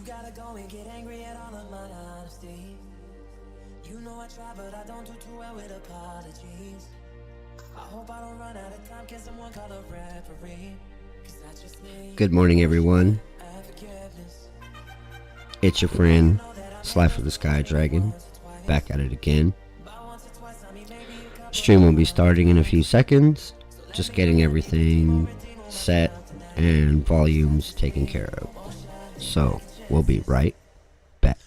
gotta go and get angry at all of my honesty. You know I try, but I don't do too well with apologies. I hope I don't run out of time, can someone call a referee? Cause I just need Good morning, everyone. forgiveness. It's your friend, Slipher The Sky Dragon, back at it again. Stream will be starting in a few seconds. Just getting everything set and volumes taken care of. So, we'll be right back.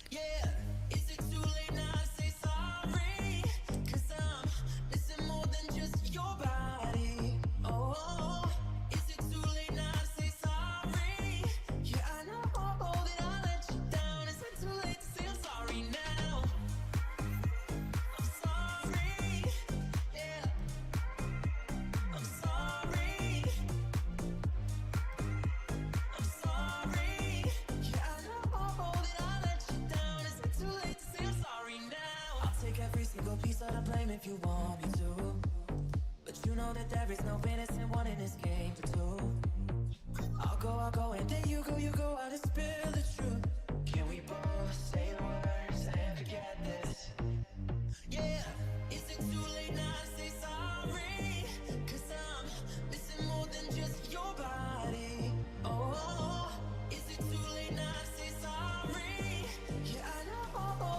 If you want me to, but you know that there is no innocent one in this game for two. I'll go, and then you go out and spill the truth. Can we both say the words and forget this? Yeah, is it too late now to say sorry? Cause I'm missing more than just your body. Oh, is it too late now to say sorry? Yeah, I know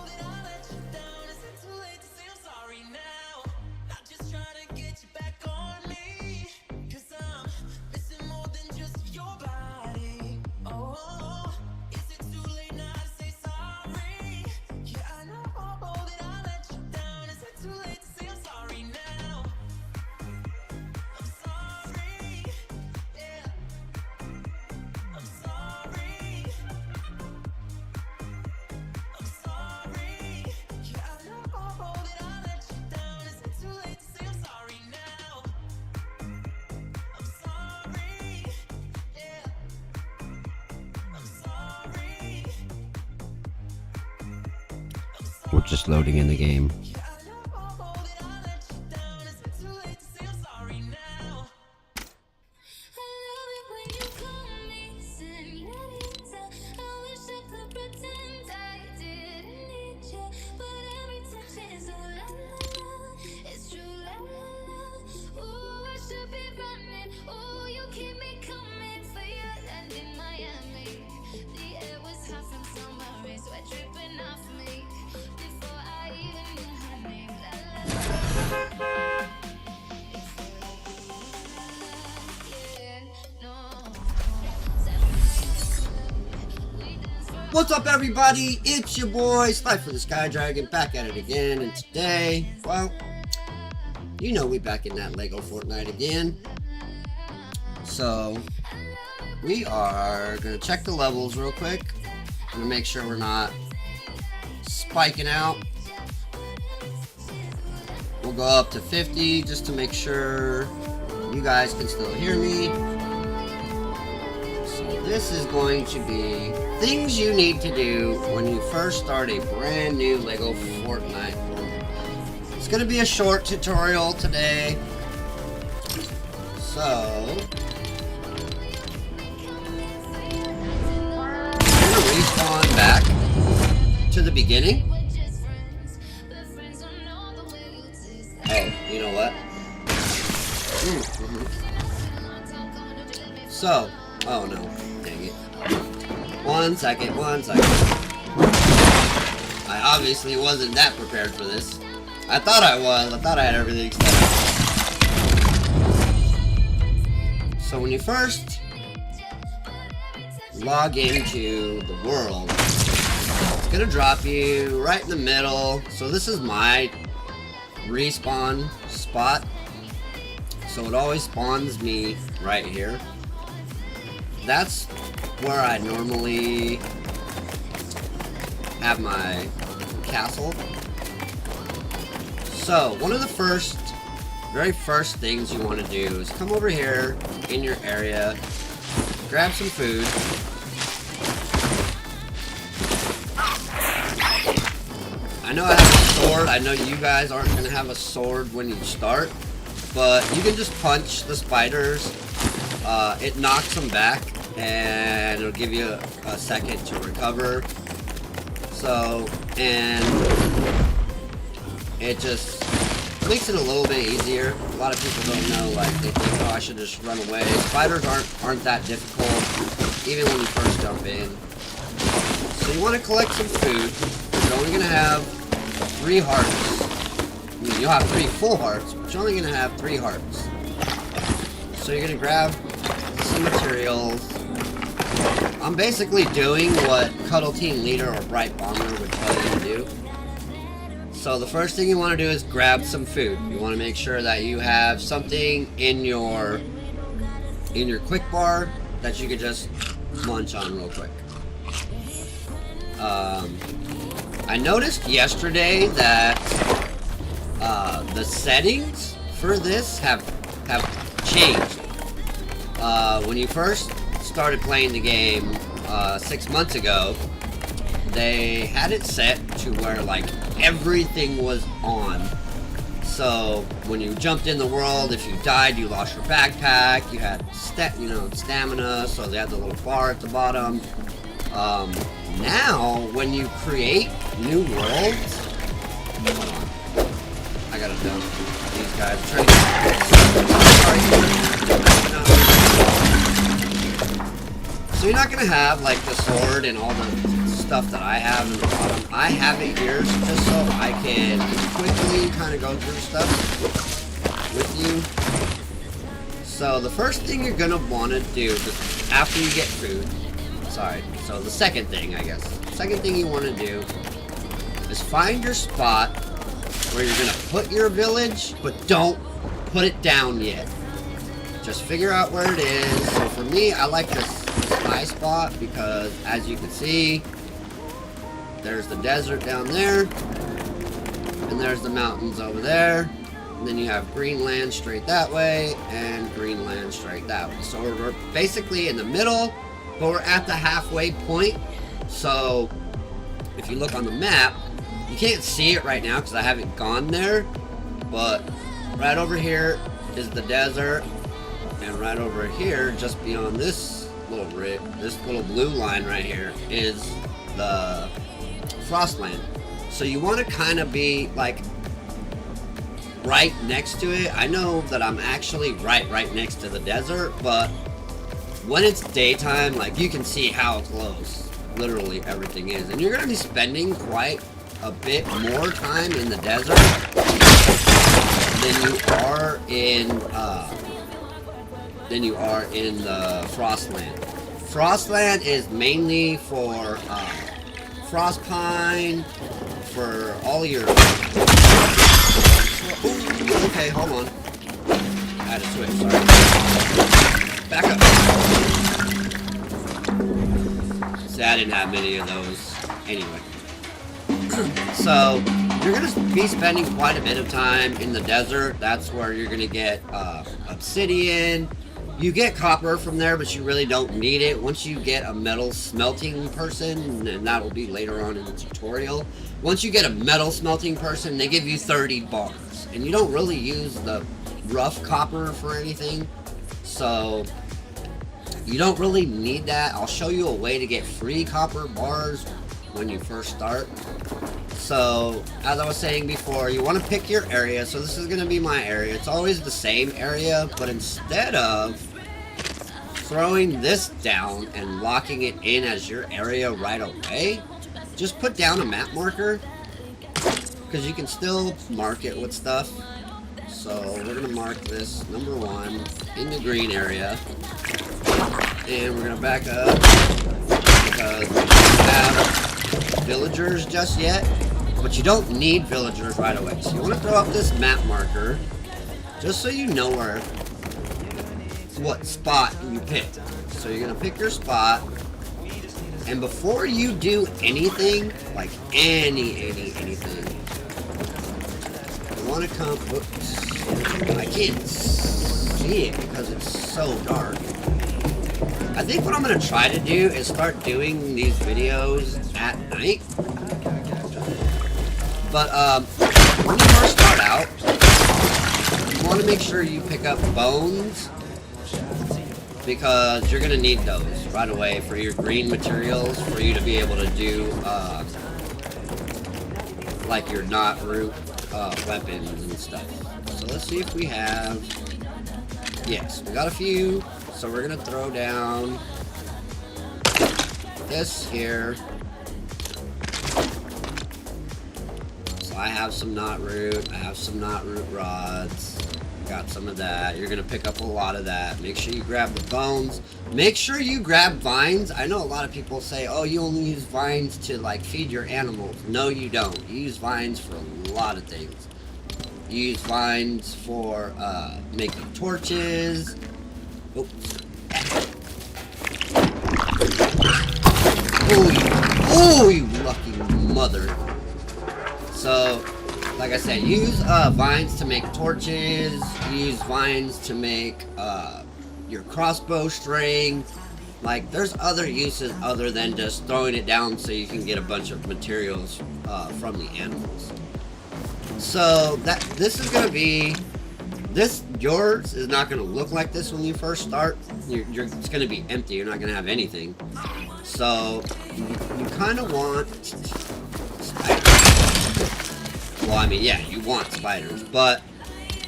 that I let you down. Is it too late to say I'm sorry now? Trying to get you back on me, cause I'm missing more than just your body. Oh, is it too late now to say sorry? Yeah, I know that I let you down. Is it too late to say I'm sorry now? I'm sorry, yeah, I'm sorry, I'm sorry, yeah, I know that I let you down. Is it too late to say I'm sorry now? I'm sorry, yeah, I'm sorry, We're just loading in the game. yeah, I know that I let you down. Is it too late to say I'm sorry now? I love it when you call me señorita. I wish I could pretend I didn't need you, but every touch is ooh la la la. It's true la la la. Ooh, I should be running. Ooh, you keep me coming for your land in Miami. The air was hot from summer rain, sweat dripping off me before I even knew her name. La la la. Yeah, no. What's up, everybody? It's your boy, Slipher The Sky Dragon, back at it again. And today, well, you know we back in that LEGO FortNite again. So, we are going to check the levels real quick. I'm going to make sure we're not spiking out. We'll go up to 50 just to make sure you guys can still hear me. So this is going to be things you need to do when you first start a brand new LEGO FortNite World. It's going to be a short tutorial today. So, I'm going to respawn back to the beginning. Oh, you know what? So, oh no, dang it. One second. I obviously wasn't that prepared for this. I thought I was. I thought I had everything set up. So when you first log into the world, it's gonna drop you right in the middle. So this is my respawn spot. So it always spawns me right here. That's where I normally have my castle. So one of the very first things you want to do is come over here in your area, grab some food. I know I have a sword. I know you guys aren't going to have a sword when you start, but you can just punch the spiders. It knocks them back. and it'll give you a second to recover. So, and it just makes it a little bit easier. A lot of people don't know, like, they think, oh, I should just run away. Spiders aren't that difficult, even when you first jump in. So you want to collect some food. You're only going to have 3 hearts. I mean, you'll have 3 full hearts, but you're only going to have 3 hearts. So you're going to grab some materials. I'm basically doing what Cuddle Team Leader or Bright Bomber would tell you to do. So the first thing you want to do is grab some food. You want to make sure that you have something in your quick bar that you could just munch on real quick. I noticed yesterday that the settings for this have changed. When you first started playing the game 6 months ago, they had it set to where like everything was on. So when you jumped in the world, if you died, you lost your backpack. You had stamina, so they had the little bar at the bottom. Now when you create new worlds, hold on, I gotta dump these guys. So you're not gonna have like the sword and all the stuff that I have in the bottom. I have it here just so I can quickly kind of go through stuff with you. So the first thing you're gonna want to do after you get food, so the second thing, I guess, second thing you want to do is find your spot where you're gonna put your village, but don't put it down yet. Just figure out where it is. So for me, I like this high spot because, as you can see, there's the desert down there, and there's the mountains over there, and then you have green land straight that way, and green land straight that way. So we're basically in the middle, but we're at the halfway point. So if you look on the map, you can't see it right now because I haven't gone there, but right over here is the desert, and right over here, just beyond this little blue line right here, is the Frostland. So you want to kind of be like right next to it. I know that I'm actually right next to the desert, but when it's daytime, like, you can see how close literally everything is, and you're going to be spending quite a bit more time in the desert than you are in the Frostland. Frostland is mainly for frost pine, for all your... Ooh, okay, hold on. I had to switch, sorry. Back up. See, I didn't have many of those anyway. So, you're going to be spending quite a bit of time in the desert. That's where you're going to get obsidian. You get copper from there, but you really don't need it. Once you get a metal smelting person, and that will be later on in the tutorial, once you get a metal smelting person, they give you 30 bars. And you don't really use the rough copper for anything, so you don't really need that. I'll show you a way to get free copper bars when you first start. So, as I was saying before, you want to pick your area. So this is going to be my area. It's always the same area, but instead of throwing this down and locking it in as your area right away, just put down a map marker, because you can still mark it with stuff. So we're going to mark this number 1 in the green area, and we're going to back up because we don't have villagers just yet. But you don't need villagers right away. So you want to throw up this map marker just so you know what spot you picked. So you're going to pick your spot, and before you do anything, like anything, you want to come, oops, I can't see it because it's so dark. I think what I'm going to try to do is start doing these videos at night. But when you first start out, you want to make sure you pick up bones because you're gonna need those right away for your green materials for you to be able to do like your knot root weapons and stuff. So let's see if we have. Yes, we got a few. So we're gonna throw down this here. So I have some knot root. I have some knot root rods. Got some of that. You're gonna pick up a lot of that. Make sure you grab the bones. Make sure you grab vines. I know a lot of people say, oh, you only use vines to like feed your animals. No, you don't. You use vines for a lot of things. You use vines for making torches. Oops. Oh, you lucky mother. So, like I said, use vines to make torches. Use vines to make your crossbow string. Like, there's other uses other than just throwing it down so you can get a bunch of materials from the animals. So this is gonna be yours is not gonna look like this when you first start. It's gonna be empty. You're not gonna have anything. So you kind of want spiders. Well, I mean, yeah, you want spiders, but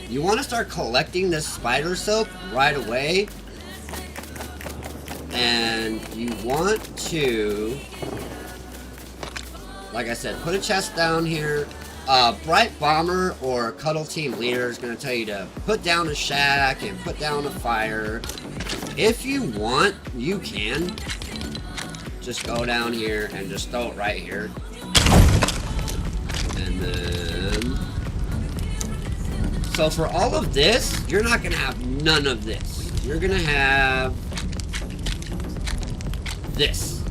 you want to start collecting this spider soap right away, and you want to, like I said, put a chest down here. Bright Bomber or Cuddle Team Leader is going to tell you to put down a shack and put down a fire. If you want, you can just go down here and just throw it right here. And then, so for all of this, you're not going to have none of this. You're going to have this.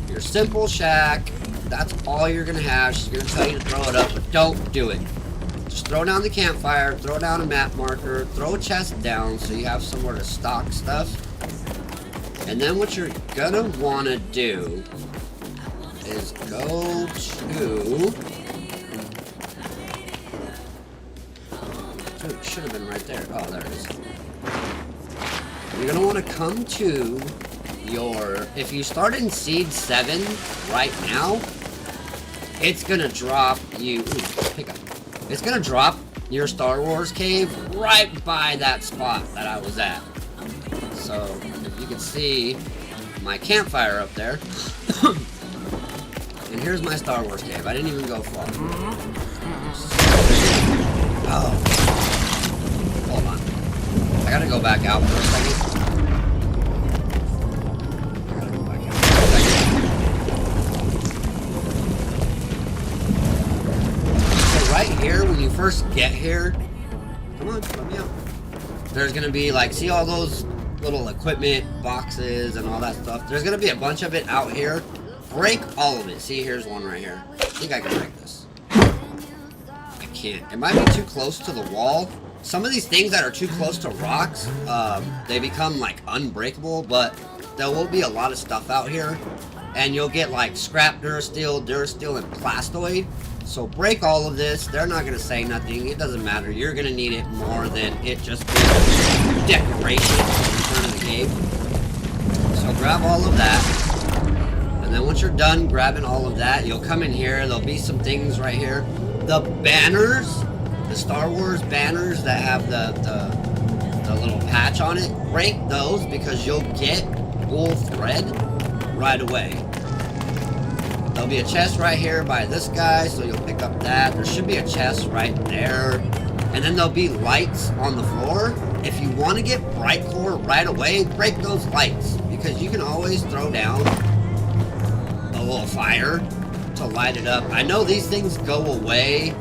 Your simple shack. That's all you're going to have. She's going to tell you to throw it up, but don't do it. Just throw down the campfire, throw down a map marker, throw a chest down so you have somewhere to stock stuff. And then what you're going to want to do is go to... It should have been right there. Oh, there it is. You're going to want to come to your... If you start in Seed 7 right now, it's going to drop you... Ooh, pick up. It's going to drop your Star Wars cave right by that spot that I was at. So, if you can see my campfire up there. And here's my Star Wars cave. I didn't even go far. Oh. Hold on. I gotta go back out for a second. Right here, when you first get here, come on, let me out. There's gonna be like, see all those little equipment boxes and all that stuff? There's gonna be a bunch of it out here. Break all of it. See, here's one right here. I think I can break this. I can't. It might be too close to the wall. Some of these things that are too close to rocks, they become like unbreakable, but there will be a lot of stuff out here. And you'll get like scrap Durasteel, and Plastoid. So break all of this. They're not going to say nothing. It doesn't matter. You're going to need it more than it just being decoration in front of the cave. So grab all of that. And then once you're done grabbing all of that, you'll come in here. There'll be some things right here. The banners, the Star Wars banners that have the little patch on it, break those because you'll get wool thread right away. There'll be a chest right here by this guy, so you'll pick up that. There should be a chest right there. And then there'll be lights on the floor. If you want to get bright core right away, break those lights. Because you can always throw down a little fire to light it up. I know these things go away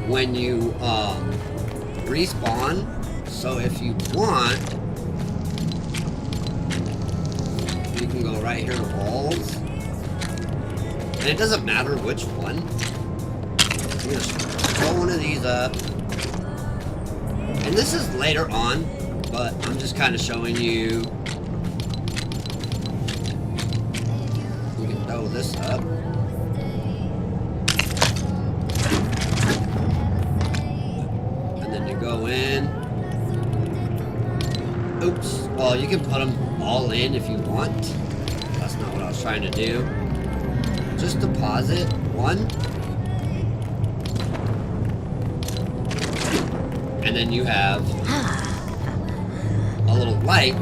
when you respawn. So if you want, you can go right here to walls. And it doesn't matter which one. I'm gonna throw one of these up. And this is later on, but I'm just kind of showing you. You can throw this up. And then you go in. Oops. Well, you can put them all in if you want. That's not what I was trying to do. Just deposit one. And then you have a little light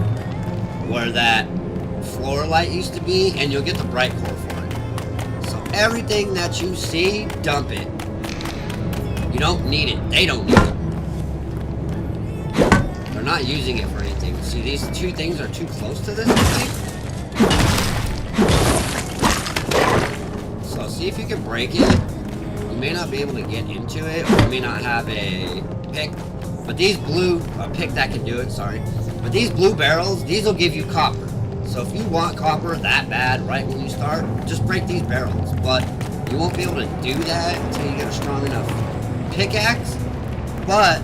where that floor light used to be, and you'll get the bright core for it. So everything that you see, dump it. You don't need it. They don't need it. They're not using it for anything. See, these two things are too close to this thing. So see if you can break it. You may not be able to get into it, or you may not have a pick. But these blue, a pick that can do it, sorry. But these blue barrels, these will give you copper. So if you want copper that bad right when you start, just break these barrels. But you won't be able to do that until you get a strong enough pickaxe. But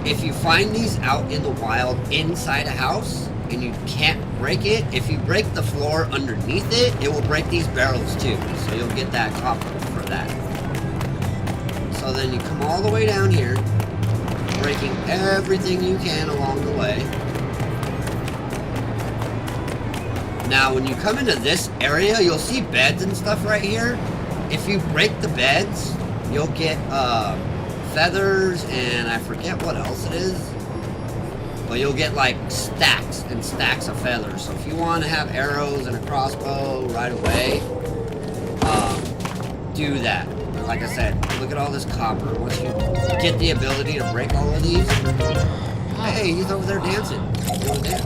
if you find these out in the wild inside a house and you can't break it, if you break the floor underneath it, it will break these barrels too. So you'll get that copper for that. So then you come all the way down here, breaking everything you can along the way. Now when you come into this area, you'll see beds and stuff right here. If you break the beds, you'll get feathers and I forget what else it is. But you'll get like stacks and stacks of feathers. So if you want to have arrows and a crossbow right away, do that. Like I said, look at all this copper. Once you get the ability to break all of these, hey, he's over there dancing. Doing a dance.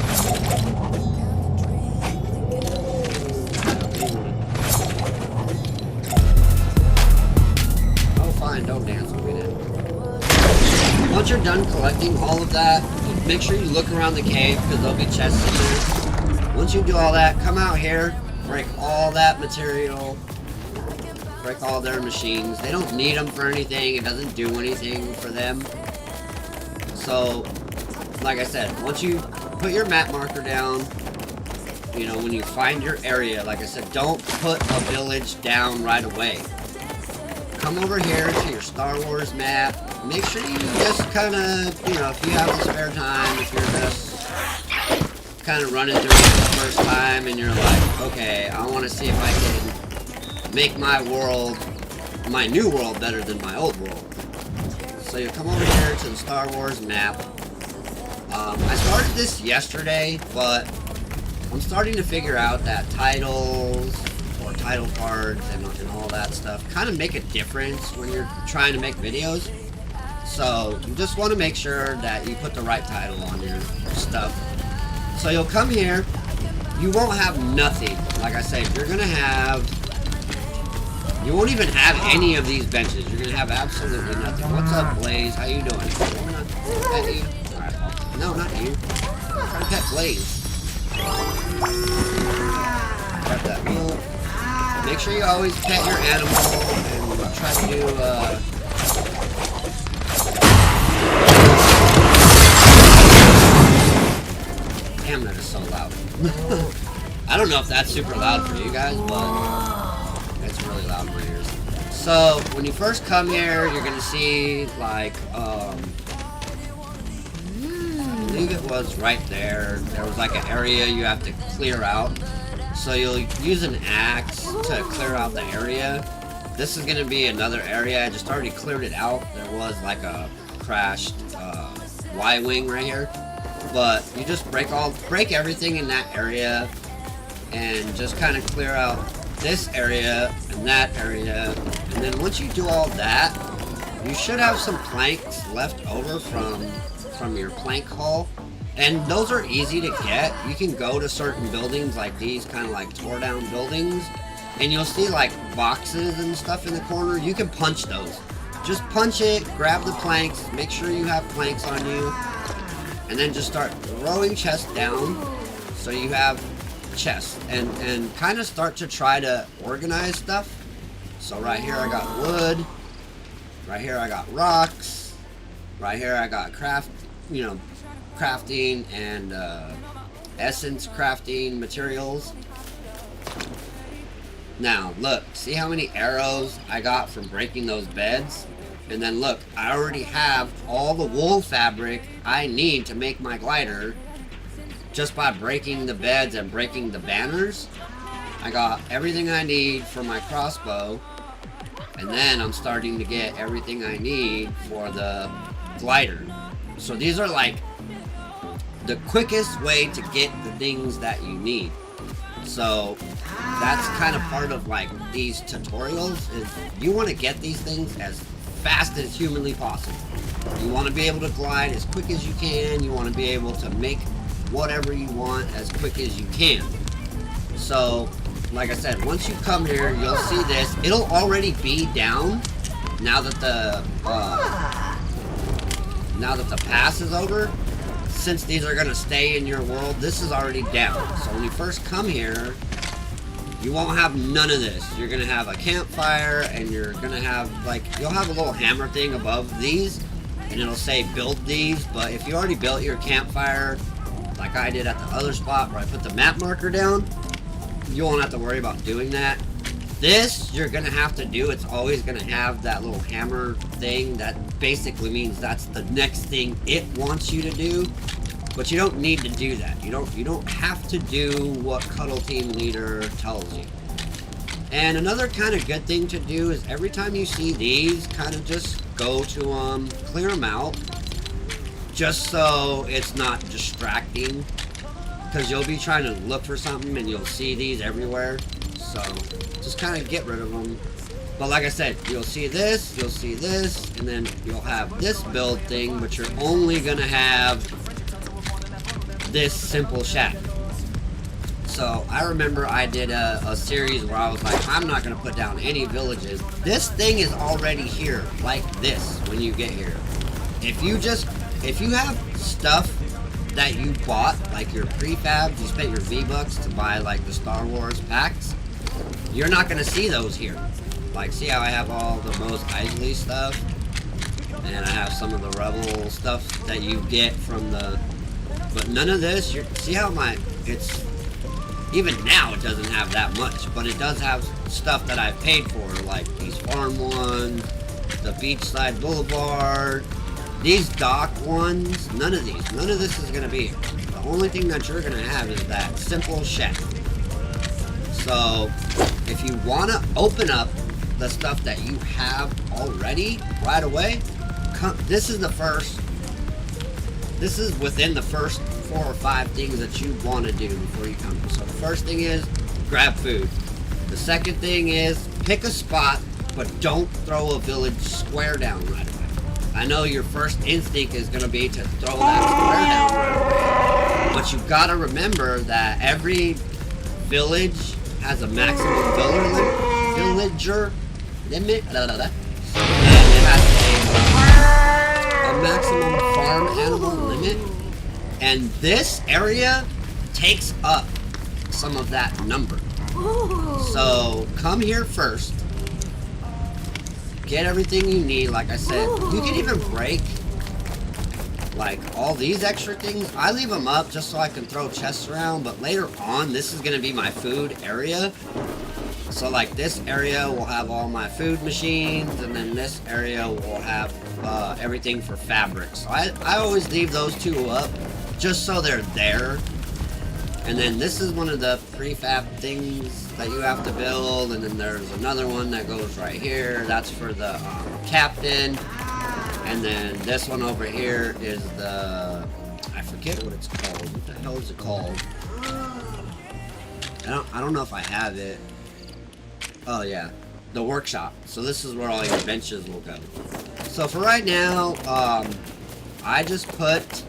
Oh, fine, don't dance with me then. Once you're done collecting all of that, make sure you look around the cave because there'll be chests in there. Once you do all that, come out here, break all that material. Break all their machines. They don't need them for anything. It doesn't do anything for them. So, like I said, once you put your map marker down, you know, when you find your area, like I said, don't put a village down right away. Come over here to your Star Wars map. Make sure you just kind of, you know, if you have the spare time, if you're just kind of running through it for the first time and you're like, okay, I want to see if I can make my world, my new world, better than my old world. So you come over here to the Star Wars map. I started this yesterday, but I'm starting to figure out that titles or title cards and all that stuff kind of make a difference when you're trying to make videos. So you just want to make sure that you put the right title on your stuff. So you'll come here. You won't have nothing. Like I said, you're going to have... You won't even have any of these benches. You're gonna have absolutely nothing. What's up, Blaze? How you doing? Pet you? Alright, no, not you. I'm trying to pet Blaze. Grab that mule. Make sure you always pet your animal and try to do Damn, that is so loud. I don't know if that's super loud for you guys, but it's really loud in my ears. So when you first come here, you're gonna see like I believe it was right there. There was like an area you have to clear out. So you'll use an axe to clear out the area. This is gonna be another area. I just already cleared it out. There was like a crashed Y-wing right here. But you just break everything in that area and just kind of clear out this area and that area, and then once you do all that, you should have some planks left over from your plank haul, and those are easy to get. You can go to certain buildings like these kind of like tore down buildings, and you'll see like boxes and stuff in the corner. You can punch those. Just punch it, grab the planks, make sure you have planks on you, and then just start throwing chests down so you have chest and kind of start to try to organize stuff. So right here I got wood, right here I got rocks, right here I got crafting and essence crafting materials. Now look, see how many arrows I got from breaking those beds? And then look, I already have all the wool fabric I need to make my glider. just by breaking the beds and breaking the banners. I got everything I need for my crossbow, and then I'm starting to get everything I need for the glider. So these are like the quickest way to get the things that you need. So that's kind of part of like these tutorials, is you want to get these things as fast as humanly possible. You want to be able to glide as quick as you can. You want to be able to make whatever you want as quick as you can. So like I said, once you come here, you'll see this. It'll already be down now that the pass is over. Since these are gonna stay in your world, this is already down. So when you first come here, you won't have none of this. You're gonna have a campfire, and you're gonna have like, you'll have a little hammer thing above these, and it'll say build these. But if you already built your campfire, like I did at the other spot where I put the map marker down, you won't have to worry about doing that. This, you're gonna have to do. It's always gonna have that little hammer thing. That basically means that's the next thing it wants you to do. But you don't need to do that. You don't have to do what Cuddle Team Leader tells you. And another kind of good thing to do is every time you see these, kind of just go to them, clear them out, just so it's not distracting. Because you'll be trying to look for something and you'll see these everywhere. So just kind of get rid of them. But like I said, you'll see this, and then you'll have this build thing, but you're only going to have this simple shack. So I remember I did a series where I was like, I'm not going to put down any villages. This thing is already here, like this, when you get here. If you have stuff that you bought, like your prefabs, you spent your V-Bucks to buy like the Star Wars packs, you're not going to see those here. Like, see how I have all the Mos Eisley stuff? And I have some of the Rebel stuff that you get from the... But none of this, see how it's... Even now it doesn't have that much, but it does have stuff that I've paid for, like these farm ones, the Beachside Boulevard, these dock ones, none of this is going to be here. The only thing that you're going to have is that simple shack. So, if you want to open up the stuff that you have already right away, this is within the first 4 or 5 things that you want to do before you come. So the first thing is grab food. The second thing is pick a spot, but don't throw a village square down right away. I know your first instinct is going to be to throw that square down right away, but you've got to remember that every village has a maximum villager limit. And it has a maximum farm animal limit. And this area takes up some of that number. So come here first. Get everything you need. Like I said, you can even break like all these extra things. I leave them up just so I can throw chests around, but later on this is going to be my food area. So like this area will have all my food machines, and then this area will have everything for fabric. So I always leave those two up just so they're there. And then this is one of the prefab things that you have to build, and then there's another one that goes right here. That's for the captain. And then this one over here is the, I forget what it's called. What the hell is it called? I don't know if I have it. Oh yeah, the workshop. So this is where all your benches will go. So for right now, I just put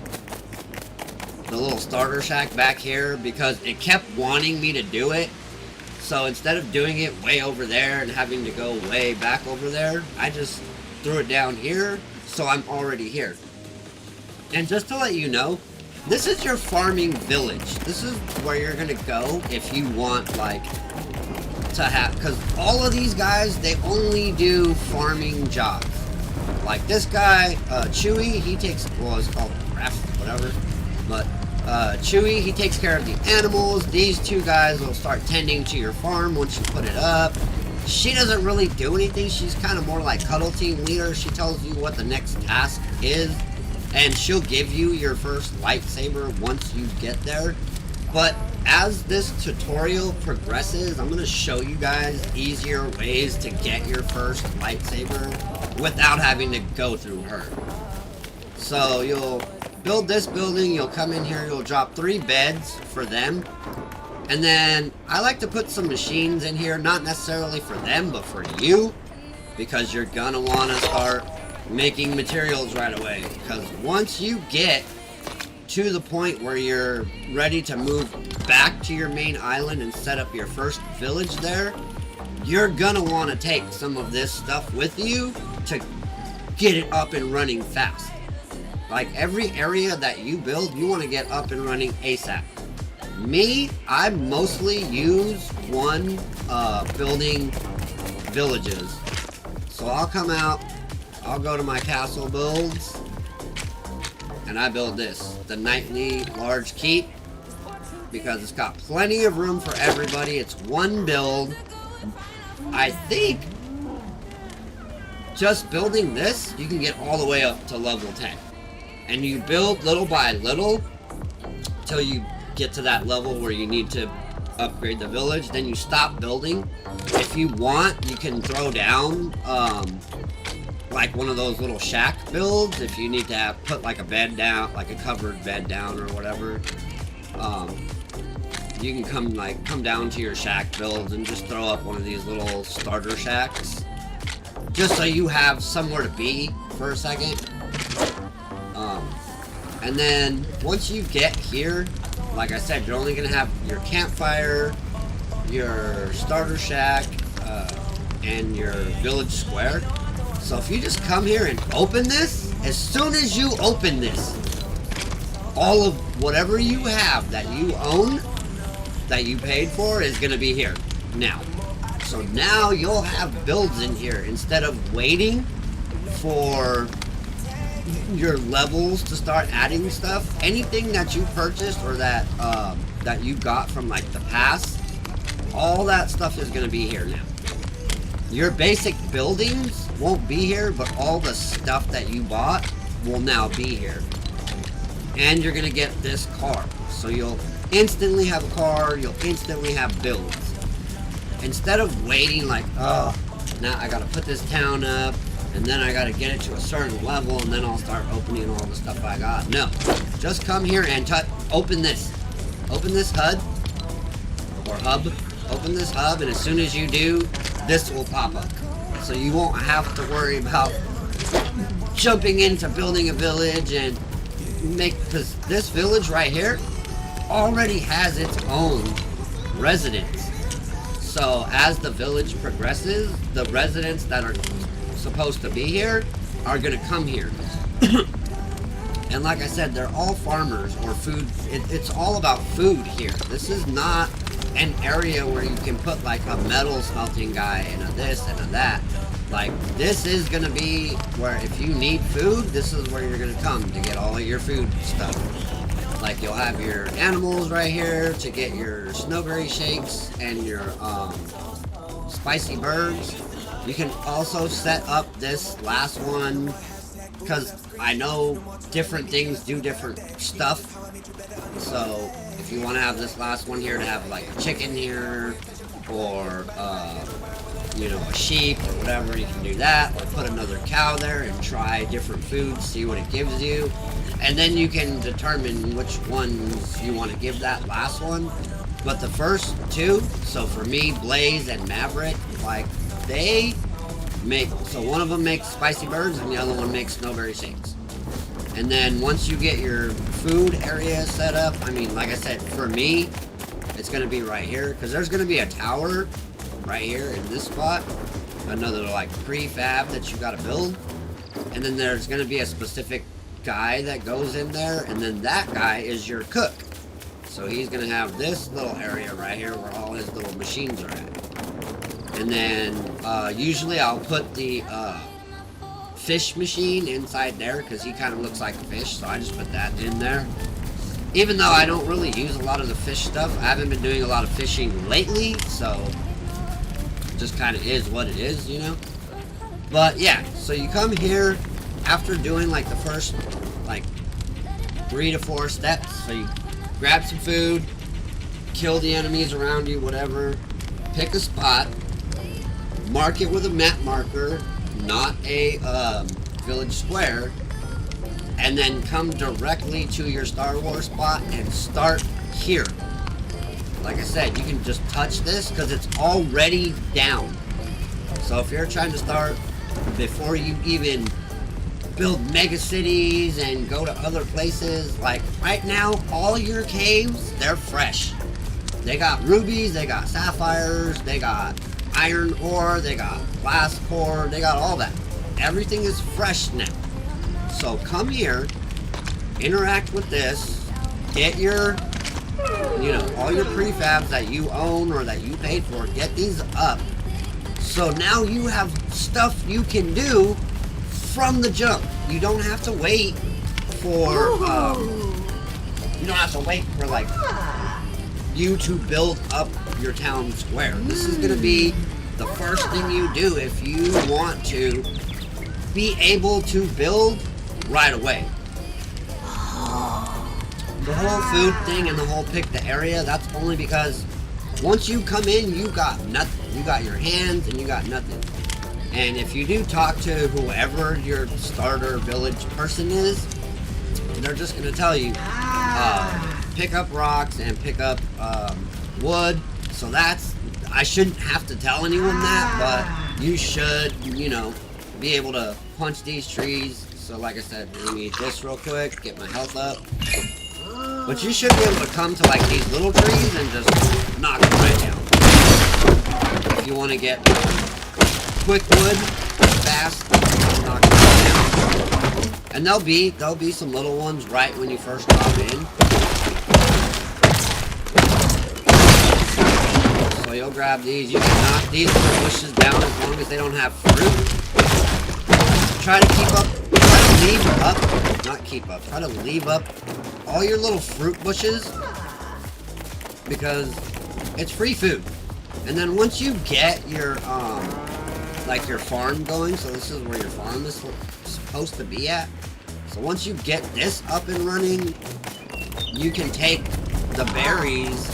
the little starter shack back here because it kept wanting me to do it. So instead of doing it way over there and having to go way back over there, I just threw it down here, so I'm already here. And just to let you know, this is your farming village. This is where you're gonna go if you want like to have, because all of these guys, they only do farming jobs. Like this guy, Chewy, he takes, well, it's called Ref, whatever, but Chewy, he takes care of the animals. These two guys will start tending to your farm once you put it up. She doesn't really do anything. She's kind of more like Cuddle Team Leader. She tells you what the next task is. and she'll give you your first lightsaber once you get there. But as this tutorial progresses, I'm going to show you guys easier ways to get your first lightsaber without having to go through her. So you'll build this building, you'll come in here, you'll drop 3 beds for them. And then I like to put some machines in here, not necessarily for them, but for you. Because you're going to want to start making materials right away. Because once you get to the point where you're ready to move back to your main island and set up your first village there, you're gonna want to take some of this stuff with you to get it up and running fast. Like every area that you build, you want to get up and running ASAP. Me, I mostly use one building villages. So I'll come out, I'll go to my castle builds, and I build this, the nightly large keep, because it's got plenty of room for everybody. It's one build. I think just building this, you can get all the way up to level 10. And you build little by little till you get to that level where you need to upgrade the village. Then you stop building. If you want, you can throw down like one of those little shack builds if you need to put like a bed down, like a covered bed down or whatever. You can come down to your shack builds and just throw up one of these little starter shacks, just so you have somewhere to be for a second. And then once you get here, like I said, you're only gonna have your campfire, your starter shack, and your village square. So if you just come here and open this, as soon as you open this, all of whatever you have that you own, that you paid for, is going to be here now. So now you'll have builds in here instead of waiting for your levels to start adding stuff. Anything that you purchased or that that you got from like the past, all that stuff is going to be here now. Your basic buildings won't be here, but all the stuff that you bought will now be here. And you're gonna get this car. So you'll instantly have a car, you'll instantly have builds. Instead of waiting like, oh, now I gotta put this town up, and then I gotta get it to a certain level, and then I'll start opening all the stuff I got. No, just come here and open this. Open this HUD, or hub. Open this hub, and as soon as you do, this will pop up. So you won't have to worry about jumping into building a village and because this village right here already has its own residents. So as the village progresses, the residents that are supposed to be here are gonna come here. And like I said, they're all farmers or food. It's all about food here. This is not an area where you can put like a metal smelting guy and a this and a that. Like, this is gonna be where if you need food, this is where you're gonna come to get all of your food stuff. Like, you'll have your animals right here to get your snowberry shakes and your spicy birds. You can also set up this last one, because I know different things do different stuff. So if you want to have this last one here to have like a chicken here, or you know, a sheep or whatever, you can do that, or put another cow there and try different foods, see what it gives you, and then you can determine which ones you want to give that last one. But the first two, so for me, Blaze and Maverick, like, they make, so one of them makes spicy birds and the other one makes snowberry shakes. And then once you get your food area set up, I mean, like I said, for me, it's going to be right here, because there's going to be a tower right here in this spot, another like prefab that you got to build, and then there's going to be a specific guy that goes in there, and then that guy is your cook. So he's going to have this little area right here where all his little machines are at. And then usually I'll put the fish machine inside there, because he kind of looks like a fish, so I just put that in there. Even though I don't really use a lot of the fish stuff, I haven't been doing a lot of fishing lately, so it just kind of is what it is, you know? But yeah, so you come here after doing like the first like 3 to 4 steps. So you grab some food, kill the enemies around you, whatever. Pick a spot, mark it with a map marker, not a village square, and then come directly to your Star Wars spot and start here. Like I said, you can just touch this because it's already down. So if you're trying to start before you even build mega cities and go to other places, like right now, all your caves, they're fresh. They got rubies, they got sapphires, they got iron ore, they got glass core, they got all that. Everything is fresh now. So come here, interact with this, get your, you know, all your prefabs that you own or that you paid for, get these up. So now you have stuff you can do from the jump. You don't have to wait for, like, you to build up your town square. This is going to be the first thing you do if you want to be able to build right away. The whole food thing and the whole pick the area, that's only because once you come in, you got nothing. You got your hands and you got nothing. And if you do talk to whoever your starter village person is, they're just going to tell you, pick up rocks and pick up wood. So that's, I shouldn't have to tell anyone that, but you should, you know, be able to punch these trees. So like I said, let me eat this real quick, get my health up. But you should be able to come to like these little trees and just knock them right down. If you want to get quick wood, fast, knock them right down. And there'll be some little ones right when you first drop in. So you'll grab these, you can knock these bushes down as long as they don't have fruit. Try to leave up all your little fruit bushes because it's free food. And then once you get your like your farm going, so this is where your farm is supposed to be at. So once you get this up and running, you can take the berries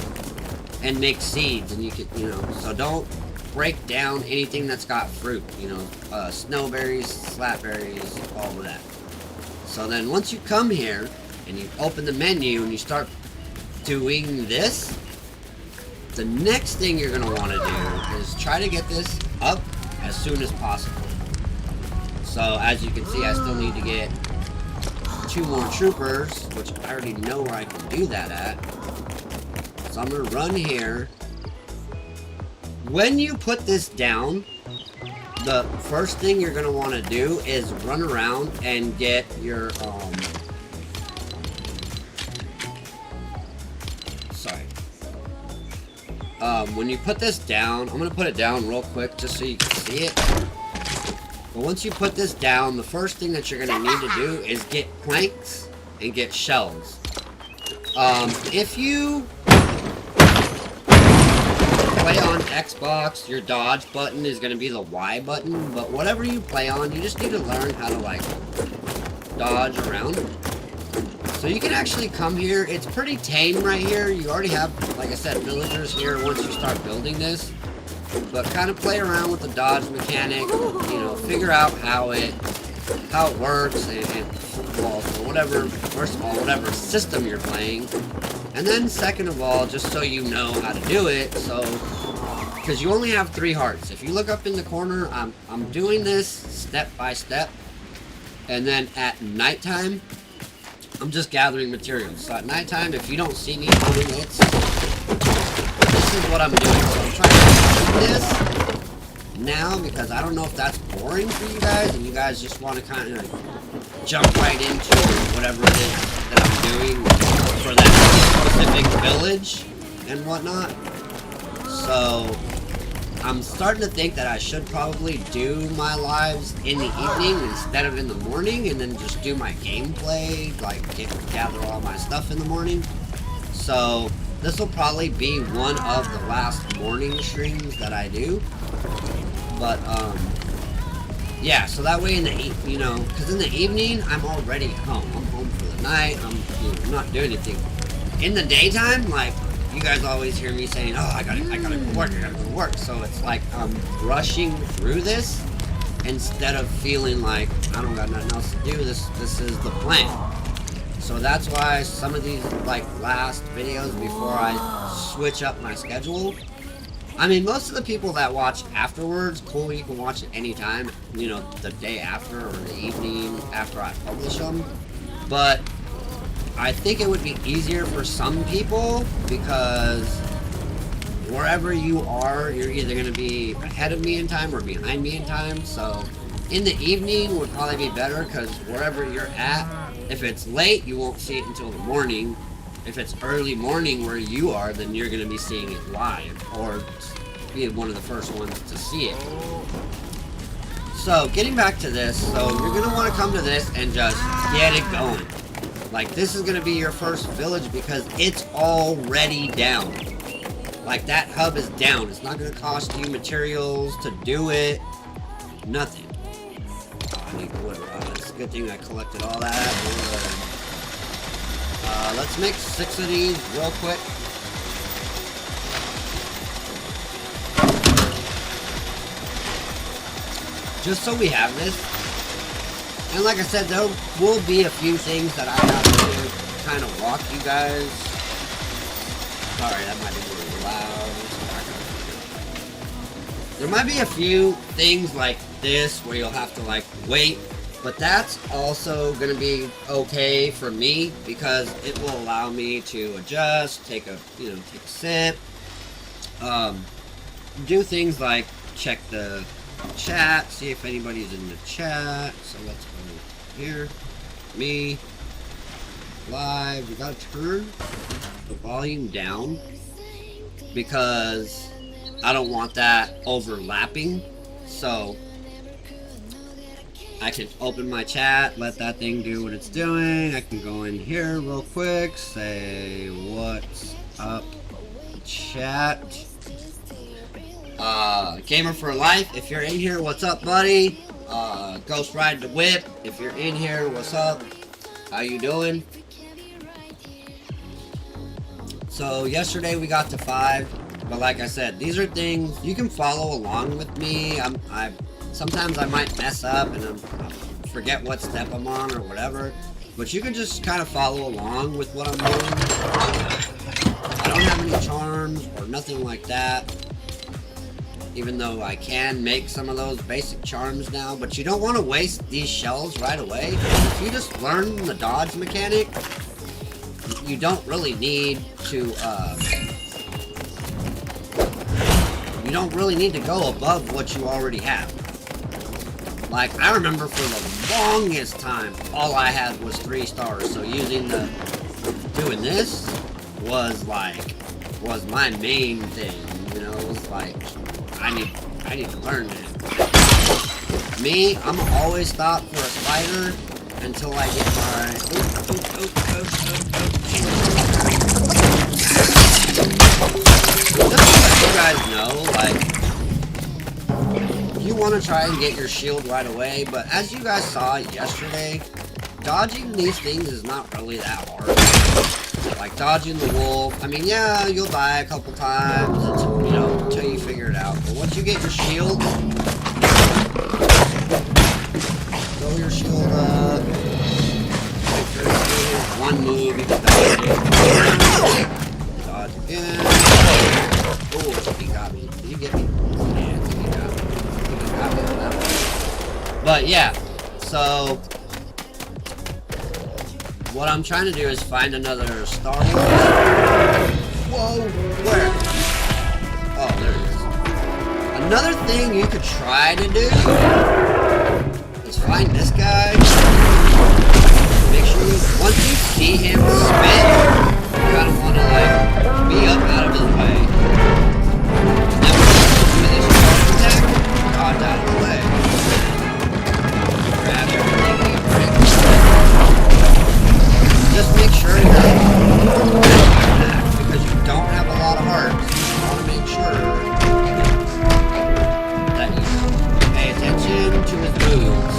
and make seeds, and you can, you know, so don't break down anything that's got fruit, you know, snowberries, slapberries, all of that. So then once you come here and you open the menu and you start doing this, the next thing you're going to want to do is try to get this up as soon as possible. So as you can see, I still need to get 2 more troopers, which I already know where I can do that at. So I'm going to run here. When you put this down, the first thing you're going to want to do is run around and get your, when you put this down, I'm going to put it down real quick just so you can see it. But once you put this down, the first thing that you're going to need to do is get planks and get shells. If you play on Xbox, your dodge button is going to be the Y button, but whatever you play on, you just need to learn how to, like, dodge around. So you can actually come here. It's pretty tame right here. You already have, like I said, villagers here once you start building this. But kind of play around with the dodge mechanic, you know, figure out how it works, and well, so whatever, first of all, whatever system you're playing. And then second of all, just so you know how to do it, so, because you only have 3 hearts. If you look up in the corner, I'm doing this step by step. And then at nighttime, I'm just gathering materials. So at nighttime, if you don't see me doing this is what I'm doing. So I'm trying to do this now because I don't know if that's boring for you guys, and you guys just want to kind of jump right into whatever it is that I'm doing for that specific village and whatnot. So I'm starting to think that I should probably do my lives in the evening instead of in the morning, and then just do my gameplay, like gather all my stuff in the morning. So this will probably be one of the last morning streams that I do. But yeah, so that way in the you know, because in the evening I'm already home. I'm home for the night. I'm not doing anything. In the daytime, like you guys always hear me saying, "Oh, I gotta go to work. I gotta go to work." So it's like I'm rushing through this instead of feeling like I don't got nothing else to do. This is the plan. So that's why some of these like last videos before I switch up my schedule. I mean, most of the people that watch afterwards, cool, you can watch it anytime, you know, the day after or the evening after I publish them. But I think it would be easier for some people because wherever you are, you're either going to be ahead of me in time or behind me in time. So in the evening would probably be better because wherever you're at, if it's late, you won't see it until the morning. If it's early morning where you are, then you're going to be seeing it live or be one of the first ones to see it. So getting back to this, so you're going to want to come to this and just get it going. Like this is going to be your first village because it's already down. Like that hub is down. It's not going to cost you materials to do it. Nothing. Oh, I need wood rods. It's a good thing I collected all that wood. Let's make 6 of these real quick. Just so we have this. And like I said, there will be a few things that I have to kind of walk you guys. Sorry, that might be really loud. There might be a few things like this where you'll have to like wait. But that's also going to be okay for me because it will allow me to adjust, take a sip, do things like check the chat, see if anybody's in the chat. So let's go here, me, live. We got to turn the volume down because I don't want that overlapping. So I can open my chat, let that thing do what it's doing. I can go in here real quick, say what's up chat. Gamer for life, if you're in here, what's up buddy? Ghost Ride the Whip, if you're in here, what's up? How you doing? So yesterday we got to 5, but like I said, these are things you can follow along with me. Sometimes I might mess up and I forget what step I'm on or whatever, but you can just kind of follow along with what I'm doing. I don't have any charms or nothing like that, even though I can make some of those basic charms now, but you don't want to waste these shells right away. If you just learn the dodge mechanic, you don't really need to, go above what you already have. Like, I remember for the longest time, all I had was 3 stars, so doing this was my main thing, you know. It was like, I need to learn that. Me, I'm always stop for a spider until I get my, just to let you guys know, like, you want to try and get your shield right away, but as you guys saw yesterday, dodging these things is not really that hard. Like dodging the wolf, I mean, yeah, you'll die a couple times, until you figure it out. But once you get your shield, throw your shield up. Make sure it's one move, you can dodge it. Dodge again. Oh, he got me. Did he get me? But yeah, so what I'm trying to do is find another Star Wars. Whoa, where? Oh, there it is. Another thing you could try to do is find this guy. Make sure once you see him spin, you kind of want to like be up out of his way. Then when you do this charge attack, dodge out of the way. Grab everything you break. Just make sure you're back because you don't have a lot of hearts. You want to make sure that you pay attention to his moves.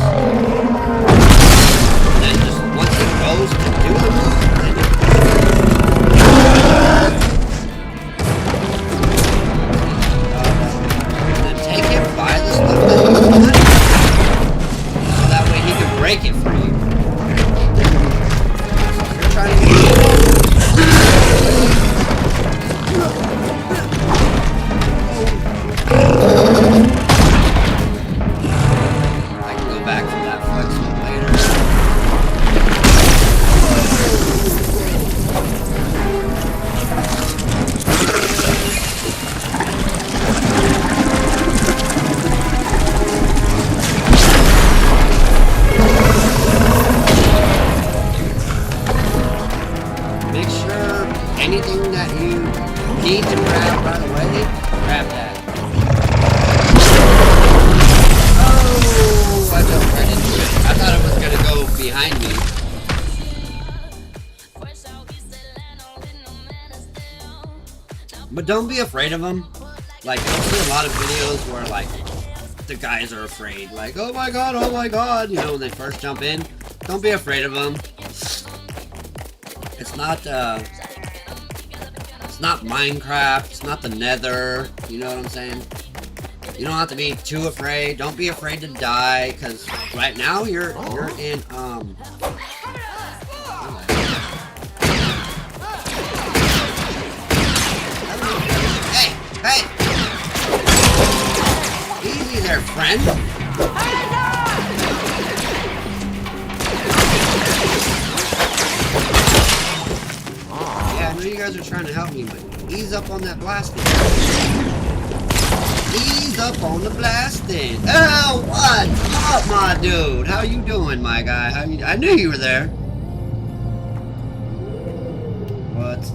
And then just once he goes to do the move, then you and then take him by the stuff that you want. So that way he can break it for you. So if you're trying to I can go back from that flex one later. Make sure anything that you need to grab right away, grab that. Oh, I jumped right into it. I thought it was gonna go behind me. But don't be afraid of them. Like, I've seen a lot of videos where, like, the guys are afraid. Like, oh my god, you know, when they first jump in. Don't be afraid of them. It's not Minecraft. It's not the Nether. You know what I'm saying? You don't have to be too afraid. Don't be afraid to die, because right now you're in Hey! Easy there, friend. Yeah, I know you guys are trying to help me, but ease up on that blasting. Ease up on the blasting. Oh, what's up, my dude? How you doing, my guy? I knew you were there. What's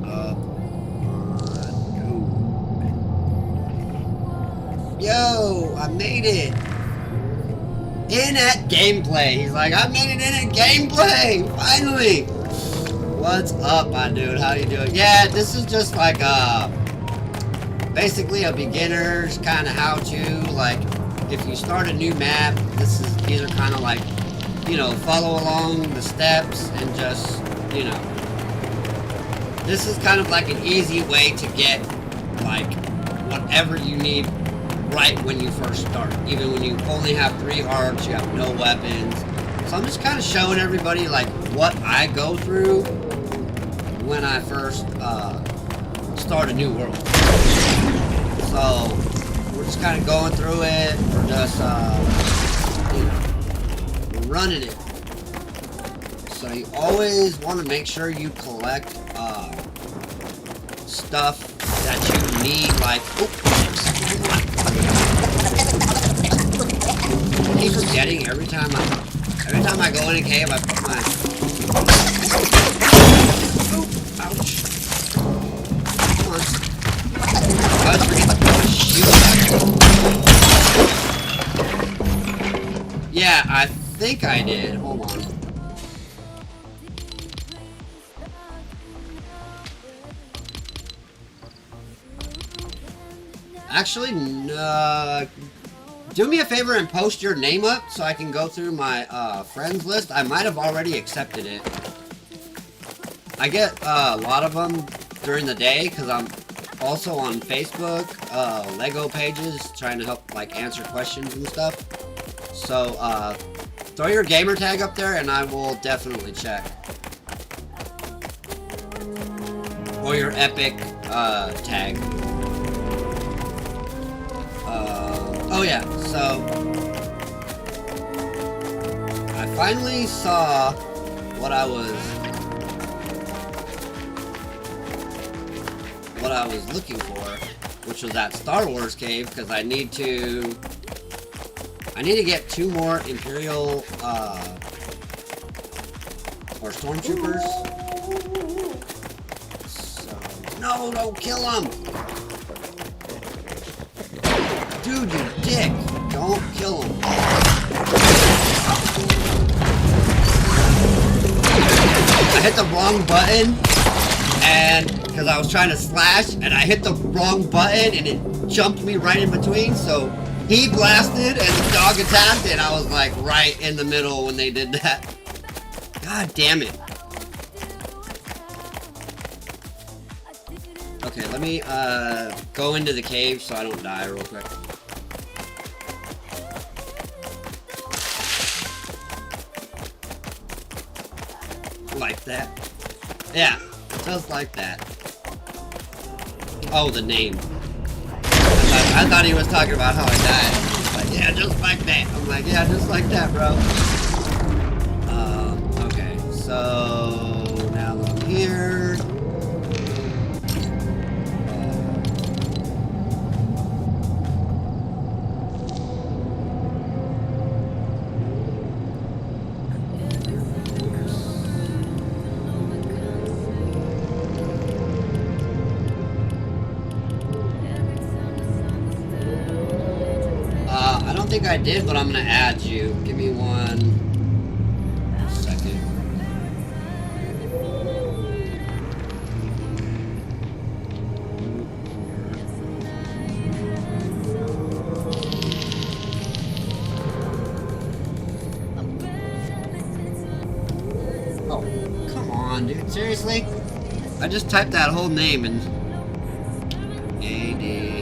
up, my dude? Yo, I made it. In at gameplay. He's like, I made it in at gameplay. Finally. What's up, my dude? How you doing? Yeah, this is just like basically a beginner's kind of how-to. Like, if you start a new map, these are kind of like, you know, follow along the steps and just, you know, this is kind of like an easy way to get like whatever you need right when you first start. Even when you only have 3 hearts, you have no weapons. So I'm just kind of showing everybody like what I go through when I first start a new world. So we're just kind of going through it. We're just you know, we're running it. So you always want to make sure you collect stuff that you need, like I keep forgetting every time I go in a cave, I put my ouch. Come on. I always forget to put my shield. Yeah, I think I did. Hold on. Actually, no. Do me a favor and post your name up so I can go through my friends list. I might have already accepted it. I get a lot of them during the day because I'm also on Facebook, Lego pages, trying to help like answer questions and stuff. So throw your gamer tag up there and I will definitely check. Or your epic tag. Oh yeah, so I finally saw what I was looking for, which was that Star Wars cave, because I need to get 2 more Imperial or Stormtroopers. So no, don't kill them. Dude, you dick! Don't kill him. I hit the wrong button, and because I was trying to slash, and I hit the wrong button, and it jumped me right in between. So He blasted and the dog attacked, and I was like right in the middle when they did that. God damn it. Okay, let me go into the cave so I don't die real quick. Like that. Yeah, just like that. Oh, the name. I thought he was talking about how I died. Like, yeah, just like that. I'm like, yeah, just like that, bro. Okay, so now I'm here. I don't think I did, but I'm gonna add you. Give me 1 second. Oh, come on, dude. Seriously? I just typed that whole name and EUPHORIA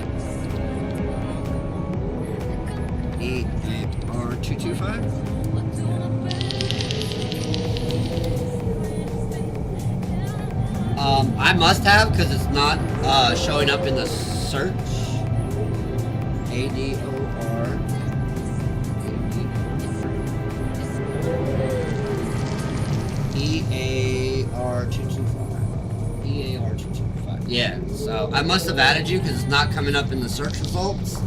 225. I must have because it's not showing up in the search. ADOR. EAR 225. EAR 225. Yeah, so I must have added you because it's not coming up in the search results.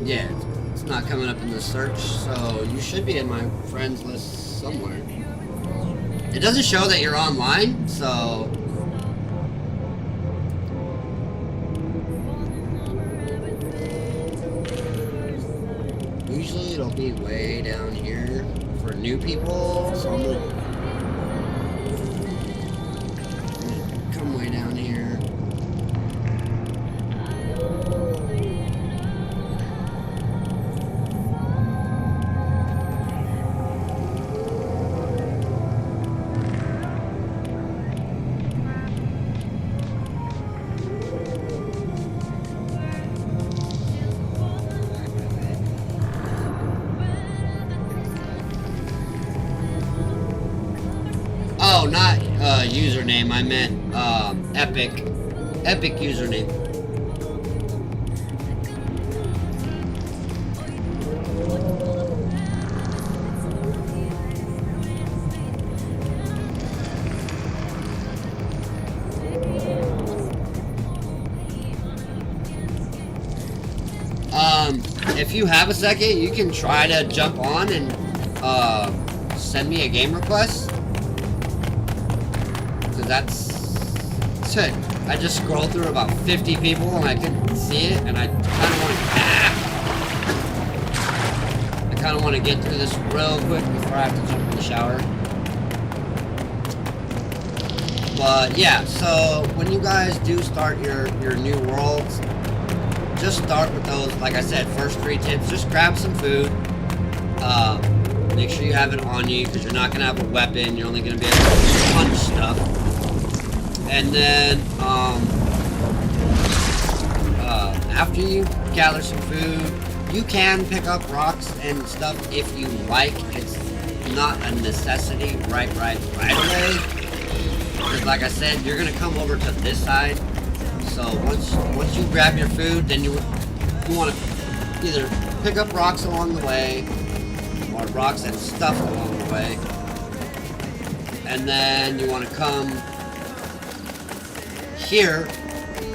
Yeah, it's not coming up in the search, so you should be in my friends list somewhere. It doesn't show that you're online, so... Usually it'll be way down here for new people, so I'm gonna come way down here. Oh, not username, I meant Epic username. If you have a second, you can try to jump on and send me a game request. That's it. I just scrolled through about 50 people and I couldn't see it, and I kind of want to get through this real quick before I have to jump in the shower. But yeah, so when you guys do start your new worlds, just start with those, like I said, first 3 tips. Just grab some food. Make sure you have it on you because you're not going to have a weapon. You're only going to be able to punch stuff. And then, after you gather some food, you can pick up rocks and stuff if you like. It's not a necessity right away. Because like I said, you're gonna come over to this side. So once you grab your food, then you want to either pick up rocks along the way, or rocks and stuff along the way. And then you want to come here.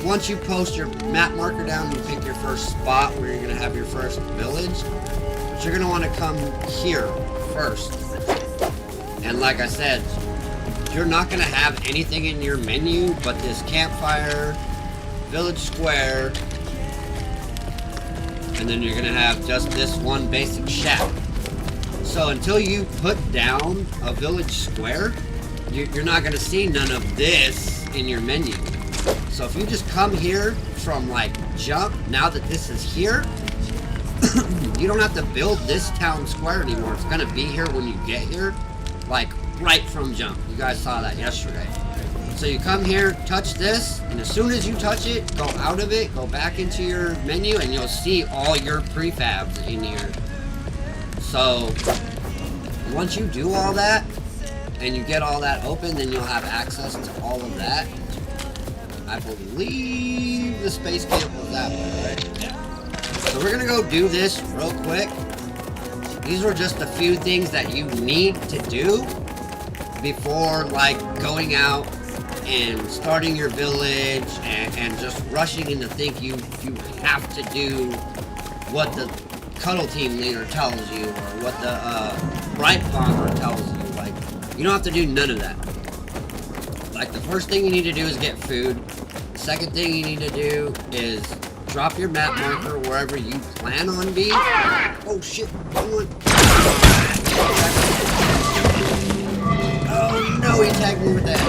Once you post your map marker down, you pick your first spot where you're going to have your first village. But you're going to want to come here first. And like I said, you're not going to have anything in your menu but this campfire, village square, and then you're going to have just this one basic shack. So until you put down a village square, you're not going to see none of this in your menu. So if you just come here from like jump, now that this is here, you don't have to build this town square anymore. It's gonna be here when you get here, like right from jump. You guys saw that yesterday. So you come here, touch this, and as soon as you touch it, go out of it, go back into your menu, and you'll see all your prefabs in here. So once you do all that, and you get all that open, then you'll have access to all of that. I believe the space camp was that way, right? So we're gonna go do this real quick. These were just a few things that you need to do before like going out and starting your village and just rushing in to think you have to do what the cuddle team leader tells you or what the bright bomber tells you. Like, you don't have to do none of that. Like, the first thing you need to do is get food. The second thing you need to do is drop your map marker wherever you plan on being. Oh shit, oh no, he tagged me with that.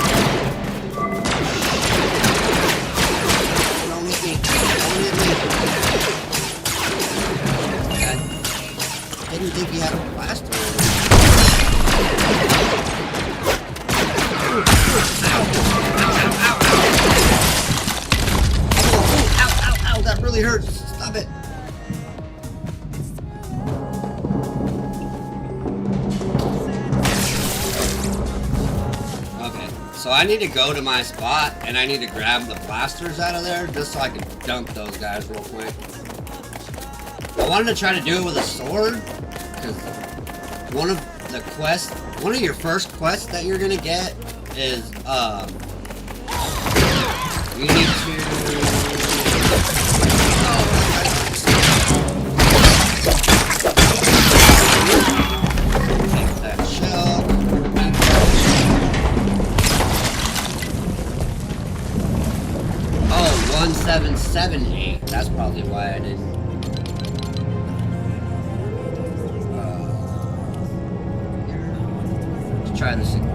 Don't hit me. Don't hit me. I didn't think he had a blaster. Ow, that really hurts. Stop it. Okay, so I need to go to my spot and I need to grab the blasters out of there just so I can dump those guys real quick. I wanted to try to do it with a sword because one of the quests, one of your first quests that you're gonna get is you need to take that shell. Oh, 1778. That's probably why I didn't. Let's try this again.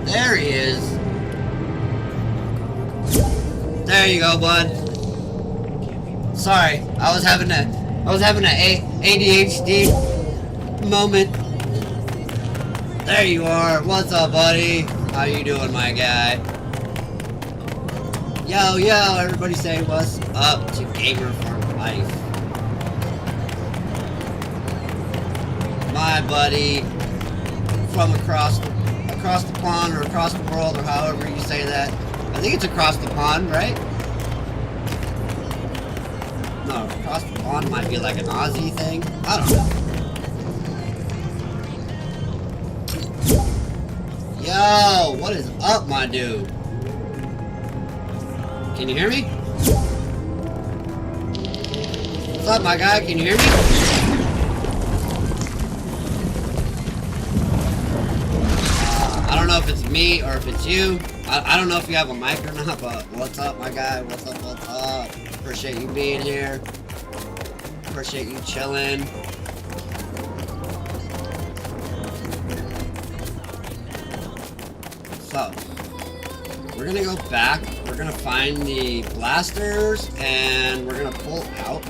There he is. There you go, bud. Sorry, I was having a ADHD moment. There you are. What's up, buddy? How you doing, my guy? Yo, yo, everybody say what's up to Gamer for Life. My buddy from across the pond or across the world or however you say that. I think it's across the pond, right? No, across the pond might be like an Aussie thing. I don't know. Yo, what is up, my dude? Can you hear me? What's up, my guy? Can you hear me? I don't know if it's me or if it's you. I don't know if you have a mic or not, but what's up, my guy? What's up, what's up? Appreciate you being here. Appreciate you chilling. So, we're gonna go back. We're gonna find the blasters and we're gonna pull out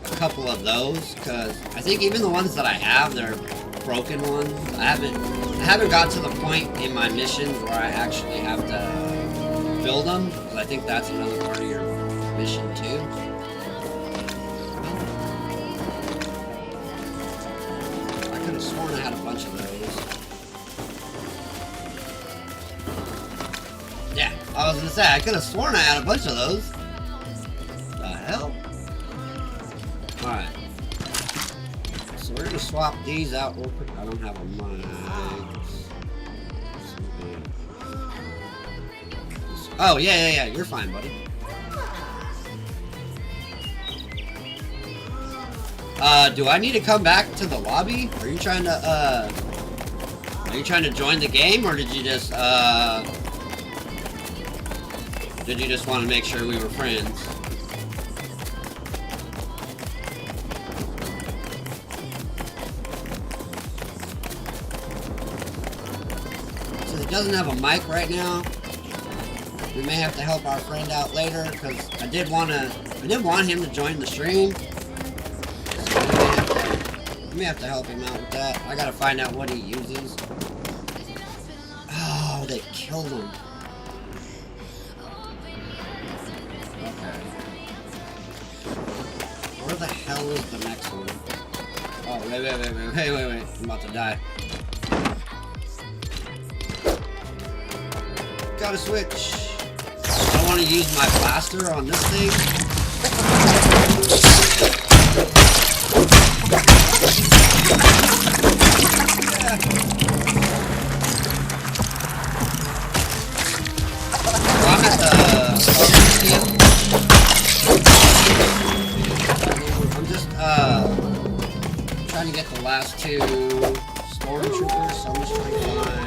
a couple of those because I think even the ones that I have, they're broken ones. I haven't got to the point in my missions where I actually have to build them, because I think that's another part of your mission too. I could have sworn I had a bunch of those. I was gonna say, I could have sworn I had a bunch of those. The hell? Alright. So we're gonna swap these out real quick. I don't have a mic. Oh, yeah, you're fine, buddy. Do I need to come back to the lobby? Are you trying to join the game, or did you just want to make sure we were friends? So he doesn't have a mic right now. We may have to help our friend out later, because I did want him to join the stream. So we may have to help him out with that. I gotta find out what he uses. Oh, they killed him. Okay. Where the hell is the next one? Oh, wait. I'm about to die. Gotta switch. I want to use my blaster on this thing. Yeah. So I'm at the I'm just trying to get the last two stormtroopers, so I'm just trying to find.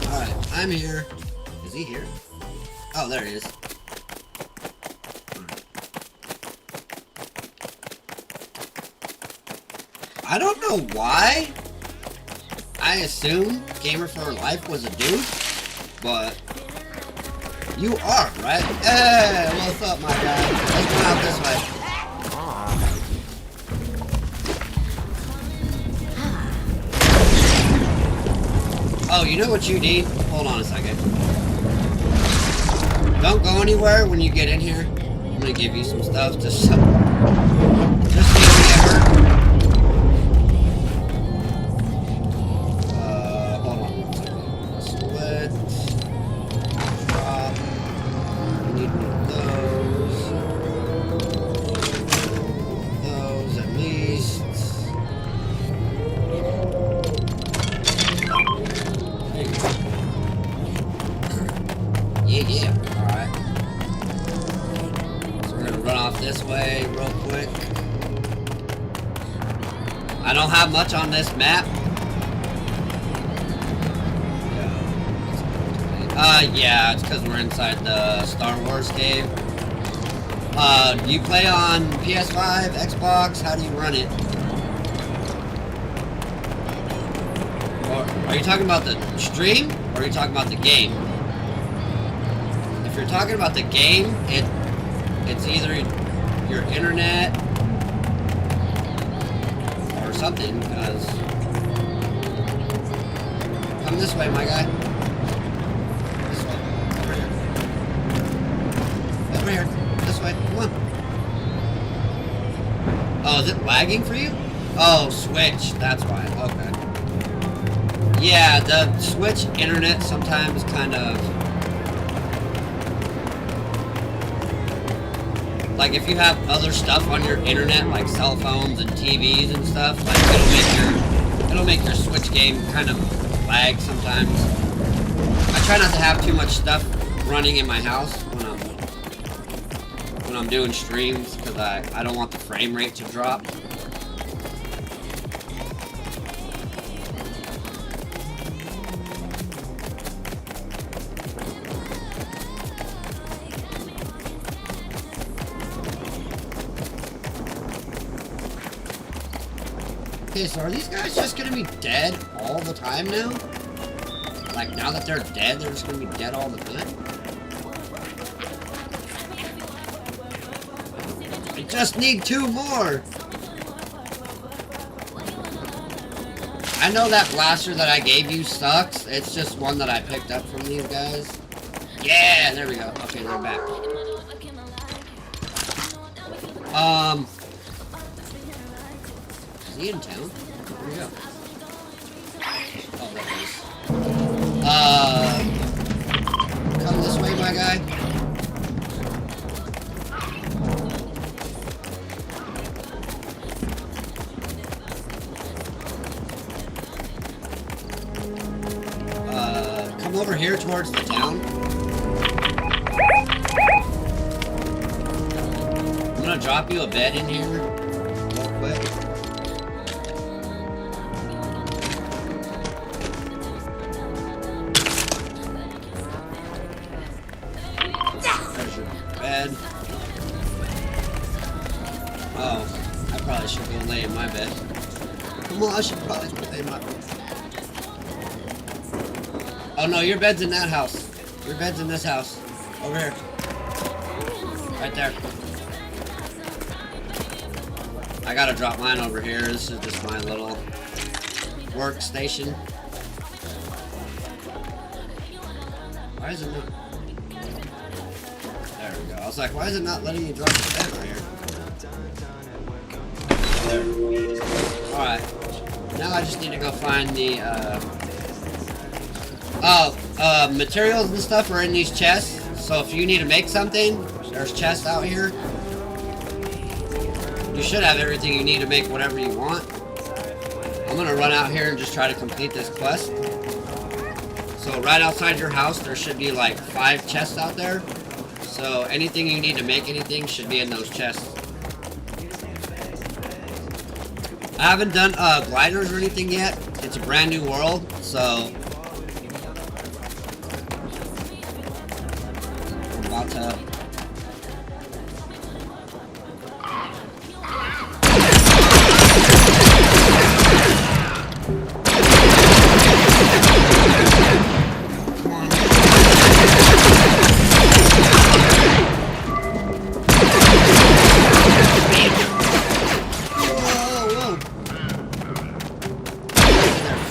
Alright, I'm here. Is he here? Oh, there he is. I don't know why. I assumed Gamer for Life was a dude, but you are, right? Hey, what's up, my guy? Let's go out this way. Oh, you know what you need? Hold on a second. Don't go anywhere when you get in here. I'm gonna give you some stuff. Just give me ever. Hold on one second. Split. Drop. I need one of those. Those at least. Yeah. Alright. So we're gonna run off this way real quick. I don't have much on this map. Yeah, it's because we're inside the Star Wars game. Do you play on PS5, Xbox? How do you run it? Or are you talking about the stream, or are you talking about the game? If you're talking about the game, it's either your internet or something, because... Come this way, my guy. This way. Over here. Over here. This way. Come on. Oh, is it lagging for you? Oh, Switch. That's why. Okay. Yeah, the Switch internet sometimes kind of... Like, if you have other stuff on your internet, like cell phones and TVs and stuff, like, it'll make your Switch game kind of lag sometimes. I try not to have too much stuff running in my house when I'm doing streams, because I don't want the frame rate to drop. Okay, so are these guys just gonna be dead all the time now? Like, now that they're dead, they're just gonna be dead all the time? I just need 2 more! I know that blaster that I gave you sucks. It's just one that I picked up from these guys. Yeah, there we go. Okay, they're back. Is he in town? Where'd he go? Oh, there he is. Come this way, my guy. Come over here towards the town. I'm gonna drop you a bed in here real quick. There's your bed. Oh, I probably should go lay in my bed. Come on, I should probably go lay in my bed. Oh no, your bed's in that house. Your bed's in this house. Over here. Right there. I gotta drop mine over here. This is just my little workstation. Why is it not? There we go. I was like, why is it not letting me drop the bed right here? There. Alright. Now I just need to go find the, materials and stuff are in these chests. So if you need to make something, there's chests out here. You should have everything you need to make whatever you want. I'm gonna run out here and just try to complete this quest. So right outside your house, there should be like 5 chests out there. So anything you need to make anything should be in those chests. I haven't done gliders or anything yet. It's a brand new world, so I'm about to.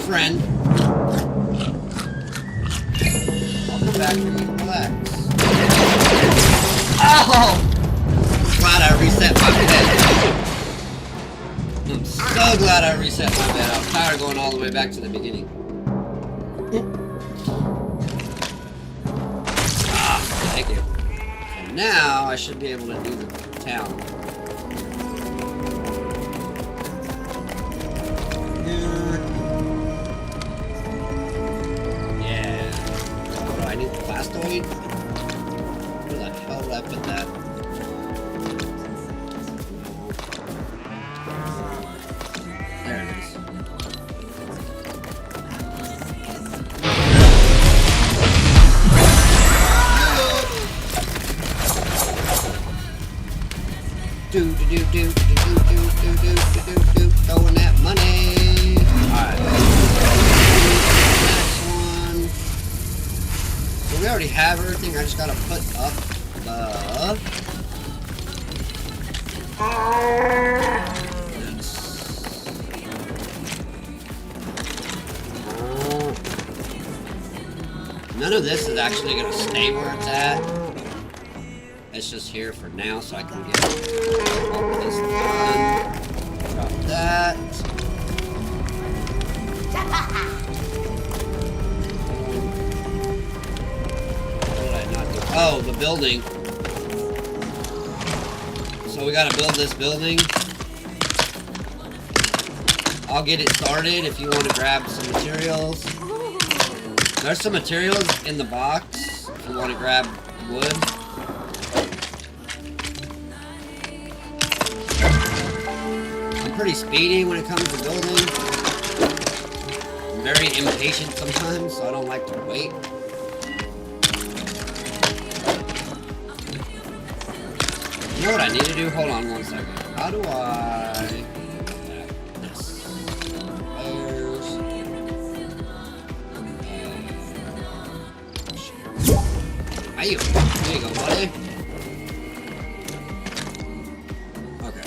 Friend. Welcome back to me. Relax. Oh! Glad I reset my bed. I'm so glad I reset my bed. I was tired of going all the way back to the beginning. Ah, thank you. And now I should be able to do the town. Where the hell did I put that? There it is. Do do do do do do do do do do, throwing that money. Alright. We already have everything, I just gotta put up the... None of this is actually gonna stay where it's at. It's just here for now, so I can get all of this done. Drop that. Oh, the building. So we gotta build this building. I'll get it started if you want to grab some materials. There's some materials in the box if you want to grab wood. I'm pretty speedy when it comes to building. I'm very impatient sometimes, so I don't like to wait. You know what I need to do? Hold on one second. How do I... This. There you go, buddy. Okay.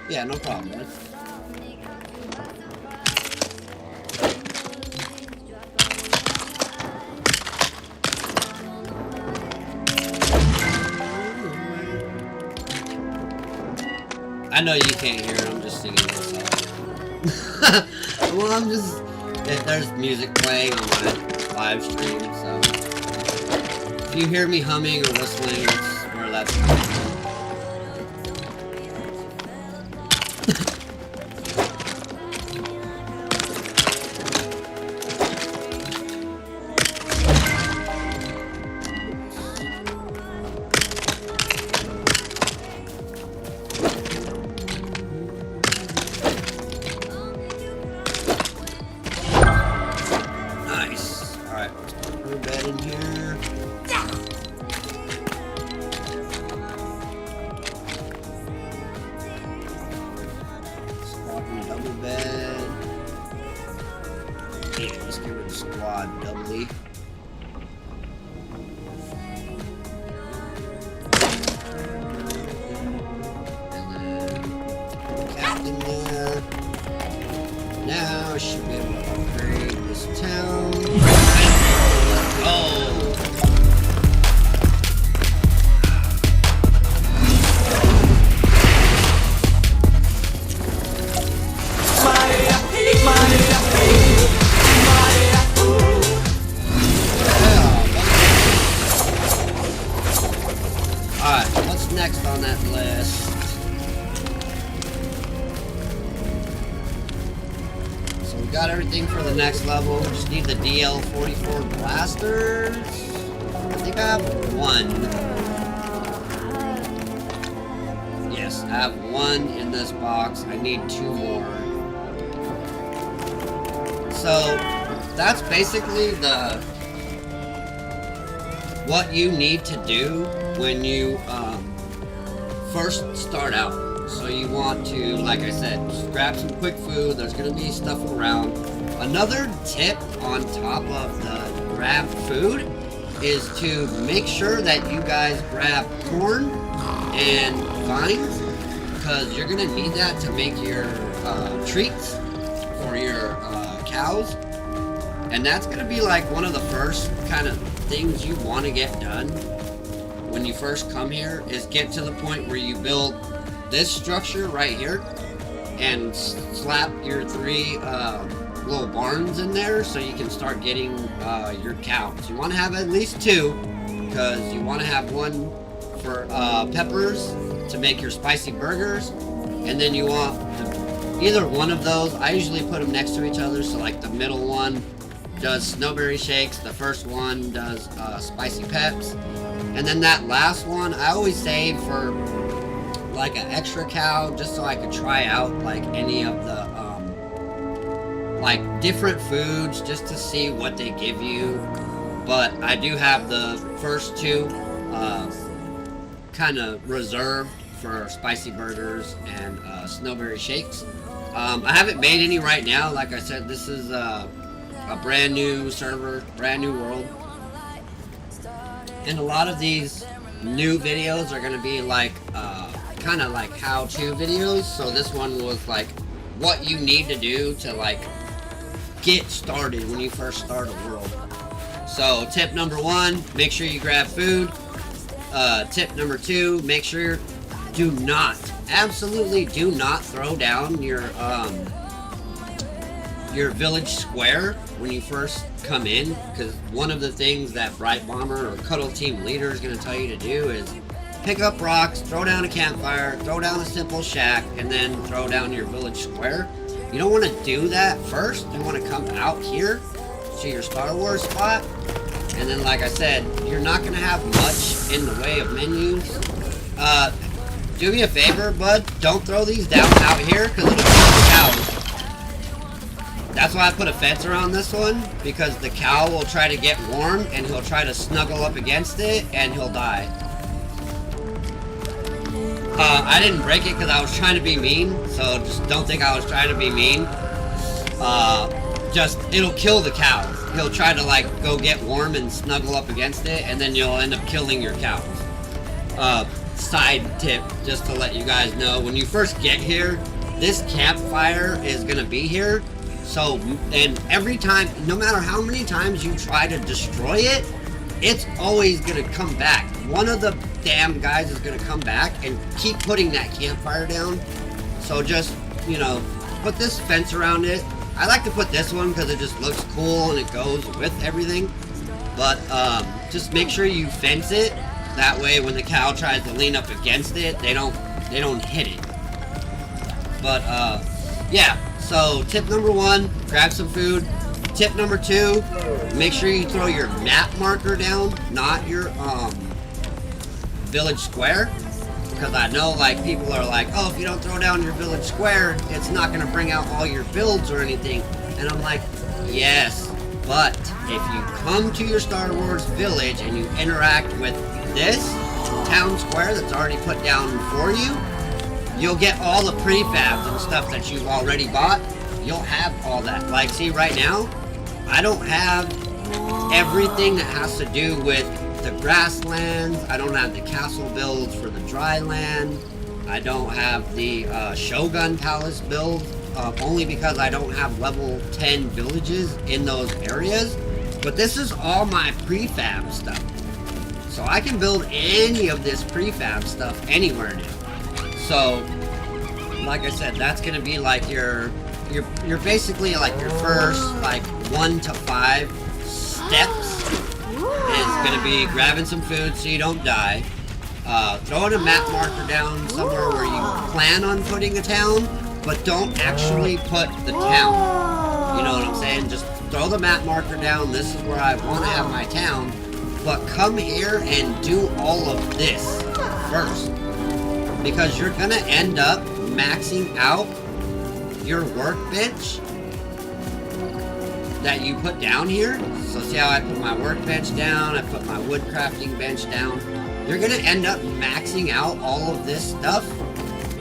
Yeah, no problem, man. I know you can't hear it, I'm just singing myself. Well, I'm just... There's music playing on my live stream, so... If you hear me humming or whistling, it's where that's coming from. Next level, just need the DL44 blasters. I think I have one. Yes, I have one in this box. I need 2 more. So that's basically what you need to do when you first start out. So you want to, like I said, just grab some quick food. There's gonna be stuff around. Another tip on top of the grab food is to make sure that you guys grab corn and vines, because you're going to need that to make your treats for your cows. And that's going to be like one of the first kind of things you want to get done when you first come here, is get to the point where you build this structure right here and slap your 3 little barns in there so you can start getting your cows. You want to have at least 2, because you want to have one for peppers to make your spicy burgers, and then you want either one of those. I usually put them next to each other, so like the middle one does snowberry shakes, the first one does spicy peps, and then that last one I always save for like an extra cow, just so I could try out like any of the like different foods, just to see what they give you. But I do have the first 2 kind of reserved for spicy burgers and snowberry shakes. I haven't made any right now. Like I said, this is a brand new server, brand new world, and a lot of these new videos are going to be like kind of like how-to videos. So this one was like what you need to do to like get started when you first start a world. So tip number 1, make sure you grab food. Tip number 2, make sure absolutely do not throw down your village square when you first come in, because one of the things that Bright Bomber or Cuddle Team Leader is going to tell you to do is pick up rocks, throw down a campfire, throw down a simple shack, and then throw down your village square. You don't want to do that first. You want to come out here to your Star Wars spot, and then like I said, you're not going to have much in the way of menus. Do me a favor, bud, don't throw these down out here, because it'll kill the cows. That's why I put a fence around this one, because the cow will try to get warm and he'll try to snuggle up against it and he'll die. I didn't break it because I was trying to be mean, so just don't think I was trying to be mean. Just, it'll kill the cows. He'll try to like go get warm and snuggle up against it, and then you'll end up killing your cows. side tip just to let you guys know, when you first get here, this campfire is gonna be here. So, and every time, no matter how many times you try to destroy it, it's always gonna come back. One of the damn guys is gonna come back and keep putting that campfire down. So just, you know, put this fence around it. I like to put this one because it just looks cool and it goes with everything. But just make sure you fence it. That way when the cow tries to lean up against it, they don't hit it. But yeah, so tip number 1, grab some food. Tip number 2, make sure you throw your map marker down, not your village square. Because I know, like, people are like, oh, if you don't throw down your village square, it's not going to bring out all your builds or anything. And I'm like, yes, but if you come to your Star Wars village and you interact with this town square that's already put down for you, you'll get all the prefabs and stuff that you've already bought. You'll have all that. Like, see, right now, I don't have everything that has to do with the grasslands. I don't have the castle builds for the dry land. I don't have the Shogun Palace build, only because I don't have level 10 villages in those areas. But this is all my prefab stuff. So I can build any of this prefab stuff anywhere now. So, like I said, that's gonna be like you're basically like your first like 1 to 5 steps. Is gonna be grabbing some food so you don't die, throwing a map marker down somewhere where you plan on putting a town, but don't actually put the town. You know what I'm saying? Just throw the map marker down. This is where I want to have my town, but come here and do all of this first, because you're gonna end up maxing out your workbench that you put down here. So see how I put my workbench down, I put my wood crafting bench down. You're gonna end up maxing out all of this stuff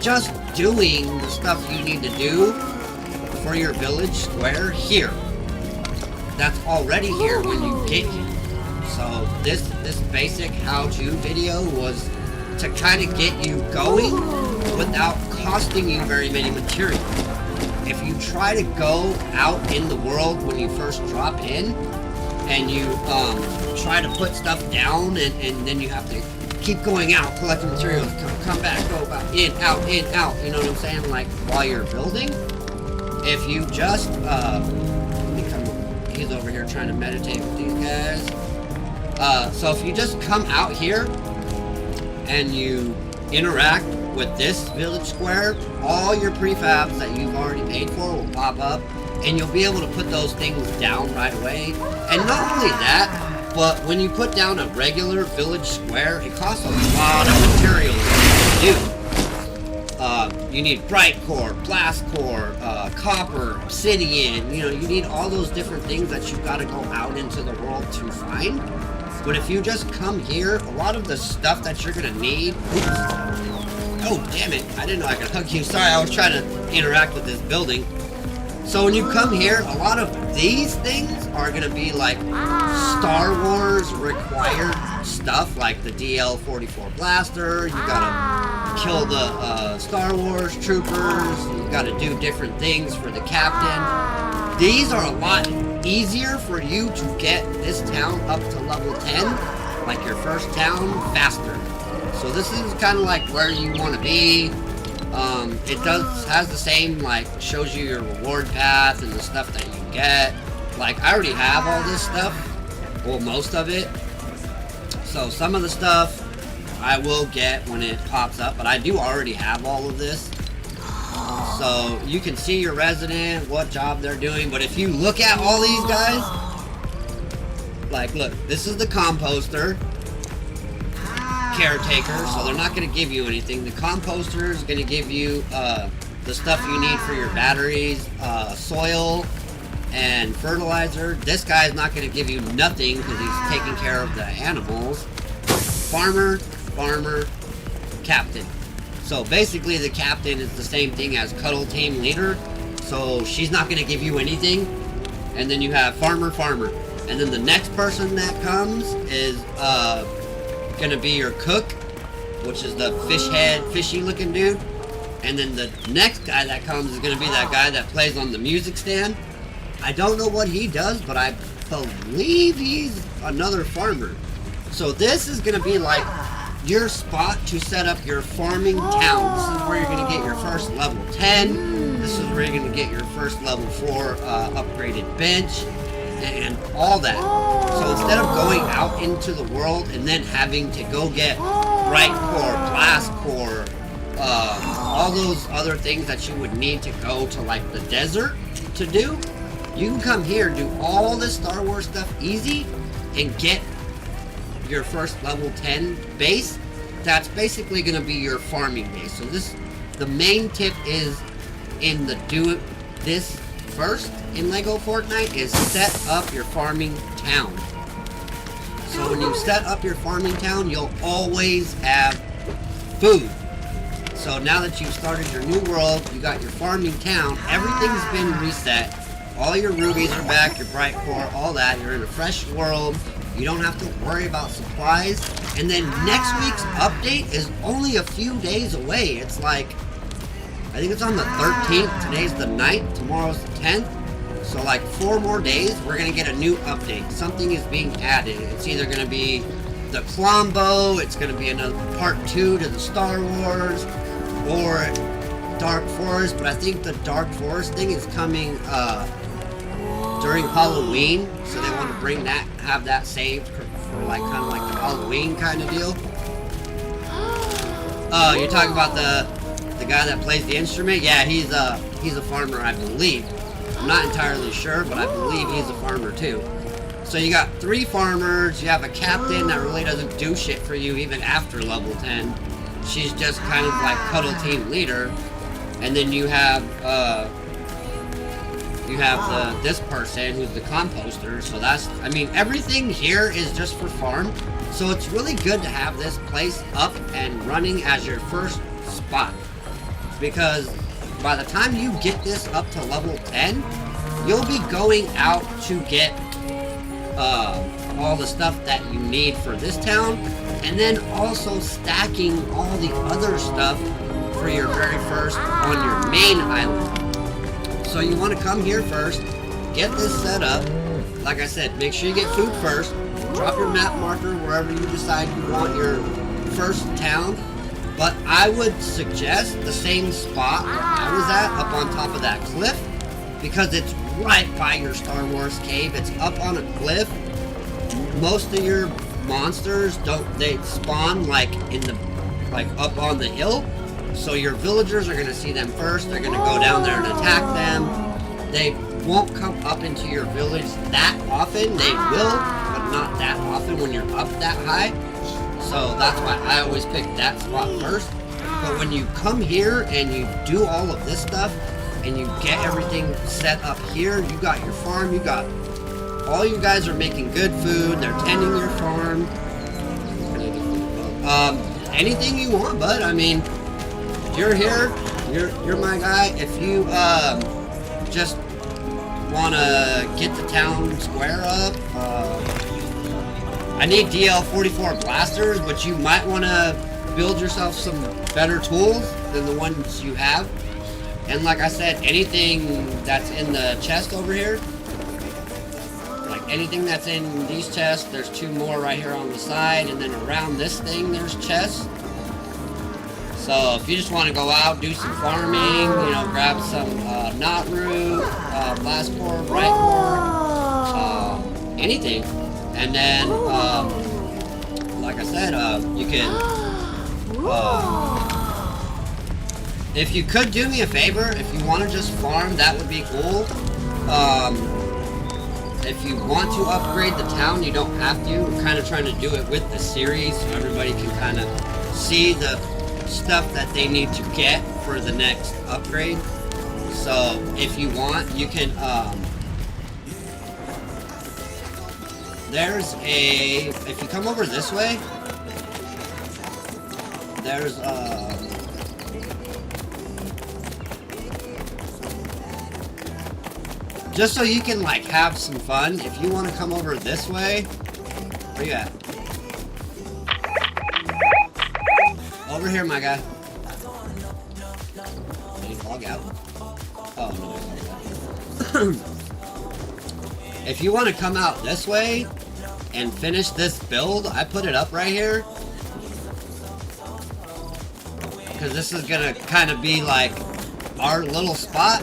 just doing the stuff you need to do for your village square here. That's already here when you get here. So this basic how-to video was to kind of get you going without costing you very many materials. If you try to go out in the world when you first drop in, and you try to put stuff down, and then you have to keep going out, collecting materials, come back, go about in, out, you know what I'm saying? Like, while you're building, if you just, he's over here trying to meditate with these guys. So if you just come out here, and you interact with this village square, all your prefabs that you've already paid for will pop up, and you'll be able to put those things down right away. And not only that, but when you put down a regular village square, it costs a lot of materials to do. You need bright core, blast core, copper, obsidian, you know, you need all those different things that you've got to go out into the world to find. But if you just come here, a lot of the stuff that you're gonna need, oh, damn it. I didn't know I could hug you. Sorry, I was trying to interact with this building. So when you come here, a lot of these things are going to be like Star Wars required stuff, like the DL-44 blaster. You got to kill the Star Wars troopers. You got to do different things for the captain. These are a lot easier for you to get this town up to level 10, like your first town, faster. So this is kind of like where you want to be. It has the same, like, shows you your reward path and the stuff that you get. Like, I already have all this stuff, well, most of it. So some of the stuff I will get when it pops up, but I do already have all of this. So you can see your resident, what job they're doing, but if you look at all these guys, like, look, this is the composter, caretaker, so they're not going to give you anything. The composter is going to give you the stuff you need for your batteries, soil, and fertilizer. This guy's not going to give you nothing because he's taking care of the animals. Farmer, captain. So basically the captain is the same thing as cuddle team leader, so she's not going to give you anything. And then you have farmer. And then the next person that comes is going to be your cook. which is the fish head, fishy looking dude. And then the next guy that comes is gonna be that guy that plays on the music stand. I don't know what he does, but I believe he's another farmer. So this is gonna be like your spot to set up your farming town. This is where you're gonna get your first level 10. This is where you're gonna get your first level 4 upgraded bench and all that. So instead of going out into the world and then having to go get bright core, blast core, all those other things that you would need to go to like the desert to do, you can come here, do all this Star Wars stuff easy, and get your first level 10 base. That's basically going to be your farming base. So the main tip is in the do this first in LEGO FortNite is set up your farming town. So when you set up your farming town, you'll always have food. So now that you've started your new world, you got your farming town, everything's been reset. All your rubies are back, your bright core, all that. You're in a fresh world. You don't have to worry about supplies. And then next week's update is only a few days away. It's like, I think it's on the 13th. Today's the 9th. Tomorrow's the 10th. So like 4 more days, we're going to get a new update. Something is being added. It's either going to be the Clombo, it's going to be another part 2 to the Star Wars, or Dark Forest. But I think the Dark Forest thing is coming during Halloween, so they want to bring that, have that saved for like kind of like the Halloween kind of deal. Oh, you're talking about the guy that plays the instrument? Yeah, he's a farmer, I believe. I'm not entirely sure, but I believe he's a farmer too. So you got 3 farmers. You have a captain that really doesn't do shit for you even after level 10. She's just kind of like cuddle team leader. And then you have this person who's the composter. So that's, I mean, everything here is just for farm. So it's really good to have this place up and running as your first spot, because by the time you get this up to level 10, you'll be going out to get all the stuff that you need for this town, and then also stacking all the other stuff for your very first on your main island. So you want to come here first, get this set up. Like I said, make sure you get food first. Drop your map marker wherever you decide you want your first town. But I would suggest the same spot where I was at, up on top of that cliff, because it's right by your Star Wars cave. It's up on a cliff. Most of your monsters they spawn like up on the hill. So your villagers are going to see them first. They're going to go down there and attack them. They won't come up into your village that often. They will, but not that often when you're up that high. So that's why I always pick that spot first. But when you come here and you do all of this stuff and you get everything set up here, you got your farm, you got all you guys are making good food, they're tending your farm. Anything you want, bud. I mean, you're here, you're my guy. If you just want to get the town square up, I need DL44 blasters, but you might want to build yourself some better tools than the ones you have. And like I said, anything that's in the chest over here, like anything that's in these chests, there's 2 more right here on the side, and then around this thing there's chests. So if you just want to go out, do some farming, you know, grab some knot root, blast core, bright core, anything. And then, like I said, you can, if you could do me a favor, if you want to just farm, that would be cool. If you want to upgrade the town, you don't have to. We're kind of trying to do it with the series so everybody can kind of see the stuff that they need to get for the next upgrade. So if you want, you can, if you come over this way, there's just so you can like have some fun, if you want to come over this way, where you at? over here, my guy. Did he log out? Oh, no. If you want to come out this way and finish this build, I put it up right here. Because this is going to kind of be like our little spot.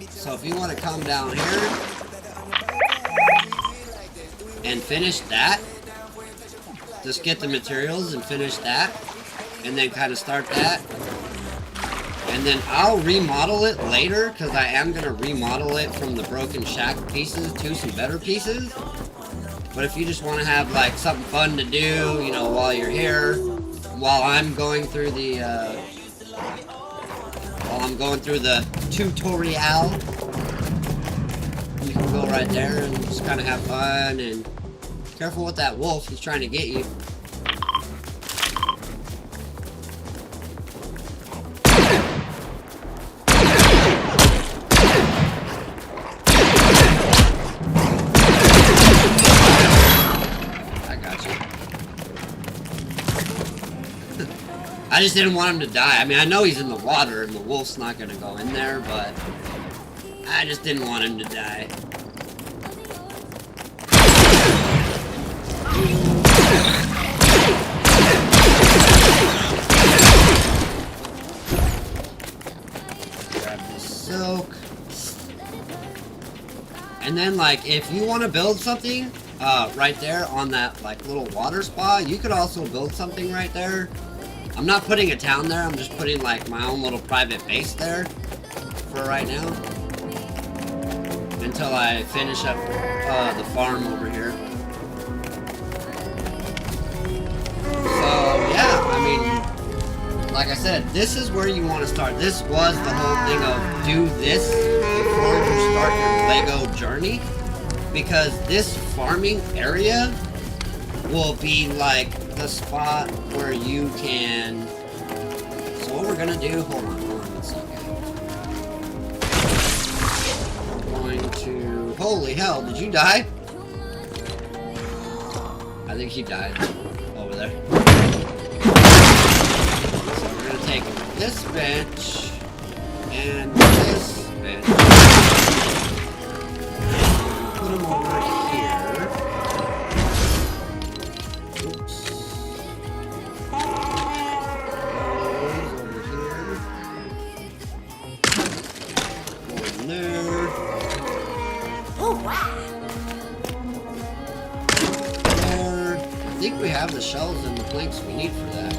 So if you want to come down here and finish that, just get the materials and finish that, and then kind of start that. And then I'll remodel it later, because I am going to remodel it from the broken shack pieces to some better pieces. But if you just want to have like something fun to do, you know, while you're here, while I'm going through the tutorial, you can go right there and just kind of have fun. And careful with that wolf, he's trying to get you. I just didn't want him to die. I mean, I know he's in the water and the wolf's not going to go in there, but I just didn't want him to die. Grab this silk. And then, like, if you want to build something right there on that, like, little water spa, you could also build something right there. I'm not putting a town there, I'm just putting like my own little private base there for right now. Until I finish up the farm over here. So yeah, I mean, like I said, this is where you want to start. This was the whole thing of do this before you start your Lego journey. Because this farming area will be like the spot where you can. So what we're gonna do, hold on 1 second. We're going to, holy hell, did you die? I think he died over there. So we're gonna take this bench and this bench, put them over here. I think we have the shells and the planks we need for that.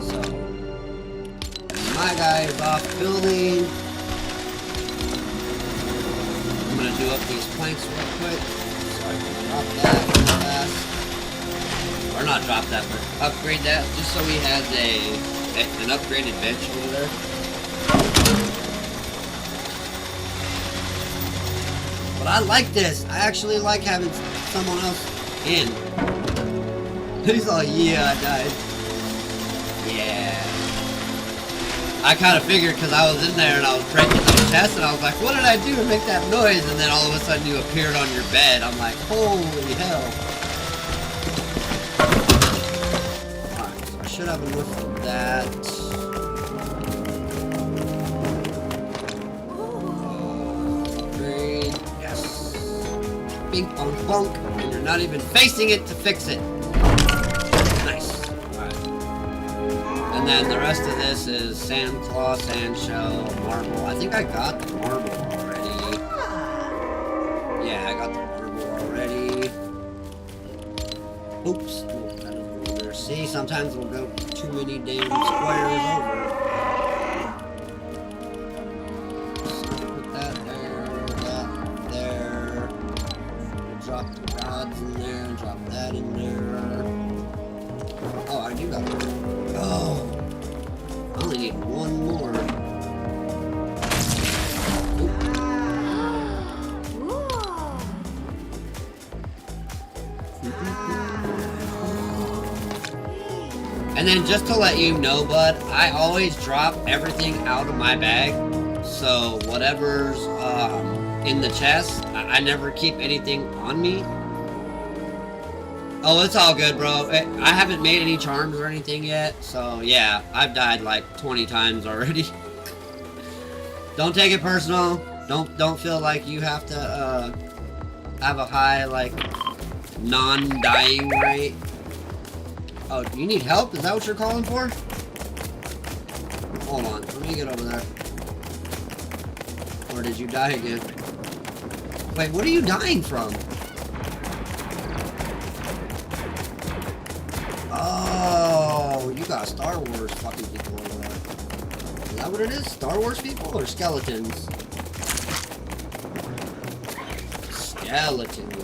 So, my guy is off building. I'm gonna do up these planks real quick so I can drop that real fast. Or not drop that, but upgrade that just so he has an upgraded bench over there. But I like this. I actually like having someone else in. He's like, yeah, I died. Yeah. I kind of figured because I was in there and I was breaking those chests and I was like, what did I do to make that noise? And then all of a sudden you appeared on your bed. I'm like, holy hell. Alright, so I should have enough of that. Bing bong bonk, and you're not even facing it to fix it. Nice. Alright. And then the rest of this is sand claw, sand shell, marble. I think I got the marble already. Yeah, I got the marble already. Oops. See, sometimes we'll go too many damn squares over. Drop the rods in there, drop that in there. Oh, I do got one. Oh, I only need one more. And then just to let you know, bud, I always drop everything out of my bag So whatever's in the chest, I never keep anything on me. Oh, it's all good, bro. I haven't made any charms or anything yet, so yeah, I've died like 20 times already. Don't take it personal. Don't feel like you have to have a high like non-dying rate. Oh, you need help? Is that what you're calling for? Hold on, let me get over there. Or did you die again? Wait, what are you dying from? Oh, you got Star Wars fucking people over there. Is that what it is? Star Wars people or skeletons? Skeletons.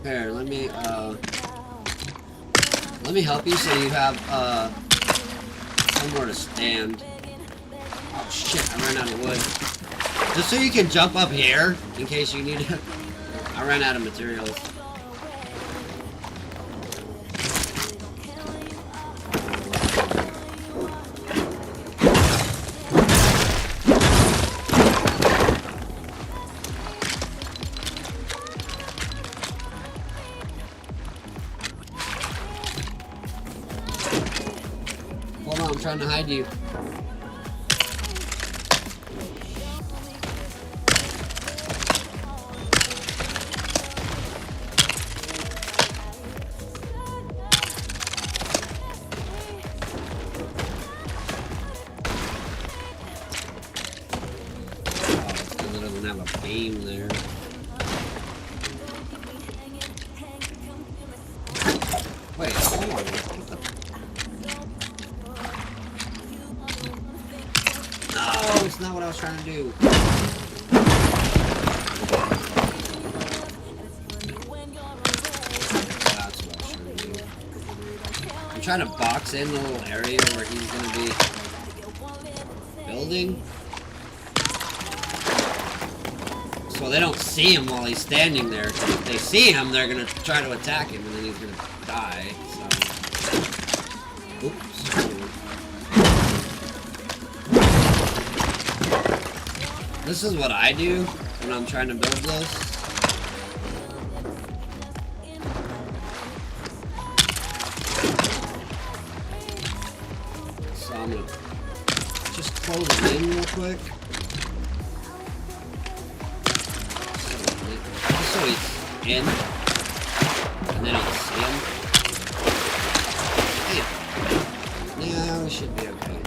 Here, let me help you so you have somewhere to stand. Oh shit, I ran out of wood. Just so you can jump up here in case you need it. I ran out of materials. Hold on, I'm trying to hide you. There. Wait, hold on. No, it's not what I was trying to do. That's what I was trying to do. I'm trying to box in the little area where he's going to be building. So they don't see him while he's standing there. If they see him, they're gonna try to attack him, and then he's gonna die. So, oops. This is what I do when I'm trying to build this. So I'm gonna just close it in real quick. So he's in, and then I'll see him. Yeah, we should be okay.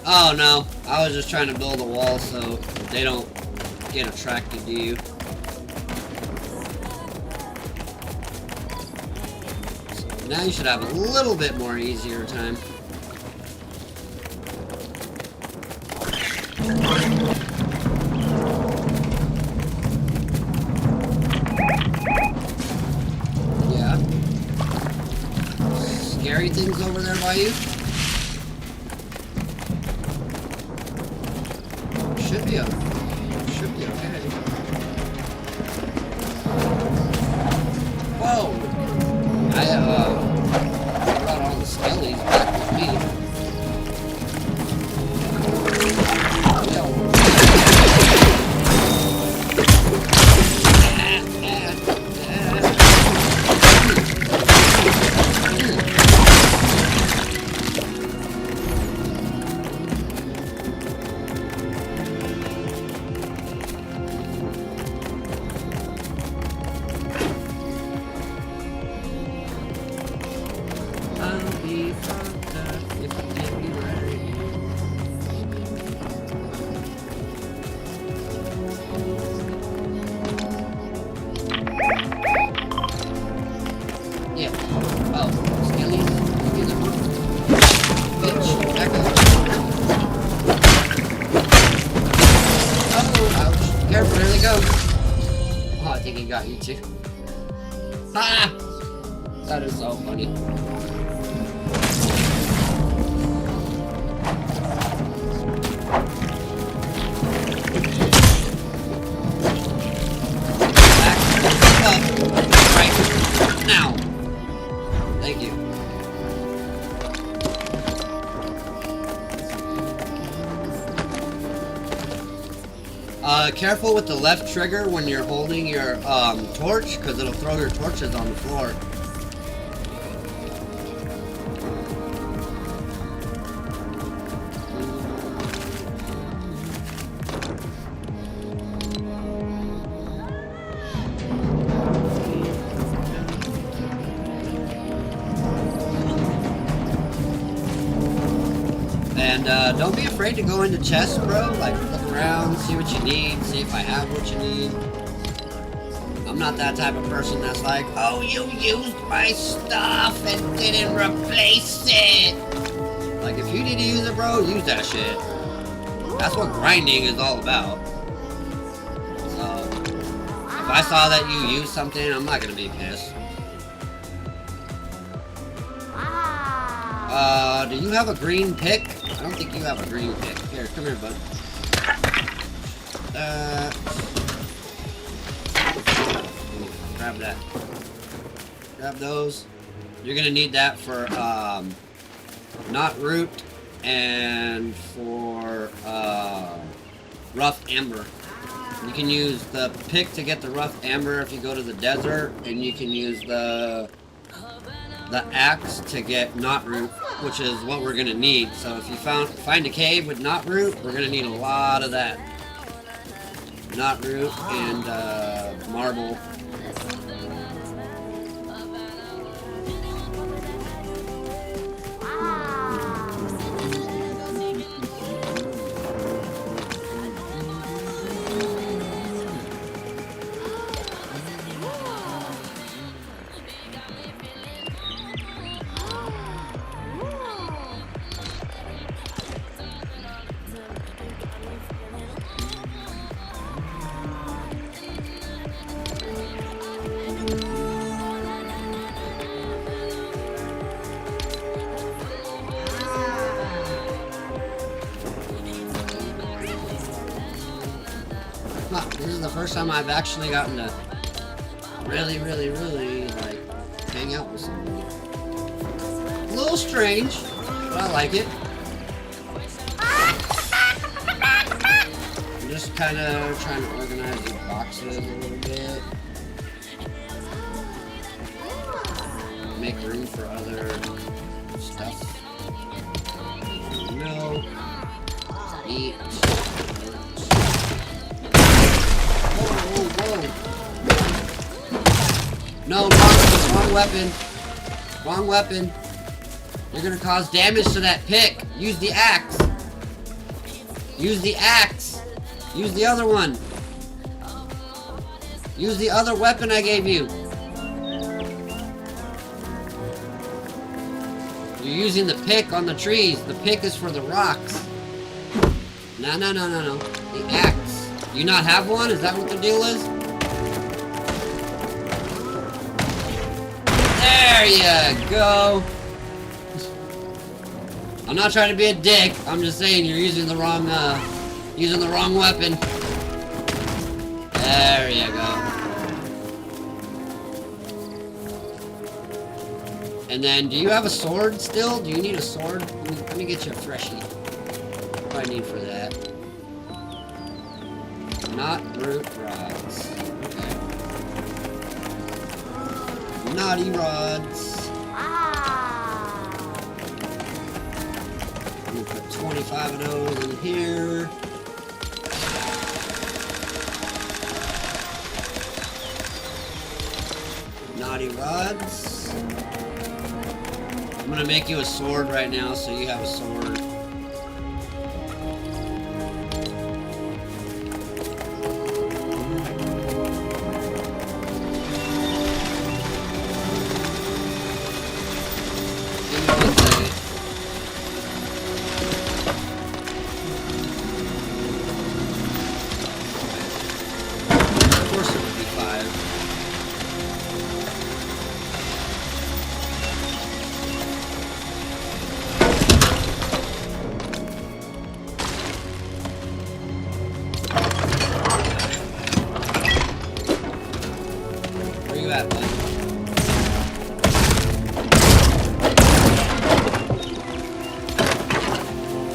Oh no, I was just trying to build a wall so they don't get attracted to you. So now you should have a little bit more easier time. Scary things over there by you? Should be okay. Whoa! I brought all the skellies back with me. Got you too. Ah! That is so funny. Back up right now. Thank you. Careful with the left trigger when you're holding your torch, because it'll throw your torches on the floor. And don't be afraid to go into chests, bro. Like, look around, see what you need, see if I have what you need. I'm not that type of person that's like, oh, you used my stuff and didn't replace it. Like, if you need to use it, bro, use that shit. That's what grinding is all about. So, if I saw that you used something, I'm not gonna be pissed. Do you have a green pick? I don't think you have a green pick. Here, come here, bud. Grab that. Grab those. You're gonna need that for, knot root and for, rough amber. You can use the pick to get the rough amber if you go to the desert, and you can use the axe to get knot root, which is what we're gonna need. So if you find a cave with knot root, we're gonna need a lot of that. Knot root and marble. This is the first time I've actually gotten to really, like, hang out with somebody. A little strange, but I like it. I'm just kind of trying to organize the boxes a little bit. Make room for other stuff. No. Eat. No, wrong weapon. Wrong weapon. You're gonna cause damage to that pick. Use the axe. Use the axe. Use the other one. Use the other weapon I gave you. You're using the pick on the trees. The pick is for the rocks. No. The axe. You not have one? Is that what the deal is? There you go. I'm not trying to be a dick. I'm just saying you're using the wrong weapon. There you go. And then, do you have a sword still? Do you need a sword? Let me get you a freshie. What do I need for that? Not root rods. Okay. Naughty rods. I'm gonna put 25 of those in here. Naughty rods. I'm gonna make you a sword right now, so you have a sword. you at, bud?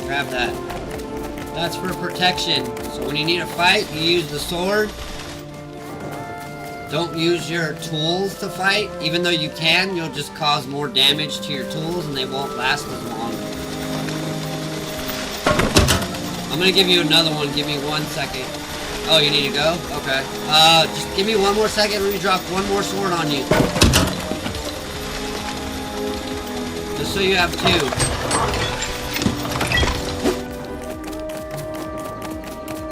Grab that. That's for protection. So when you need a fight, you use the sword. Don't use your tools to fight. Even though you can, you'll just cause more damage to your tools and they won't last as long. I'm gonna give you another one. Give me 1 second. Oh, you need to go? Okay. Just give me 1 more second. Let me drop 1 more sword on you. Just so you have 2.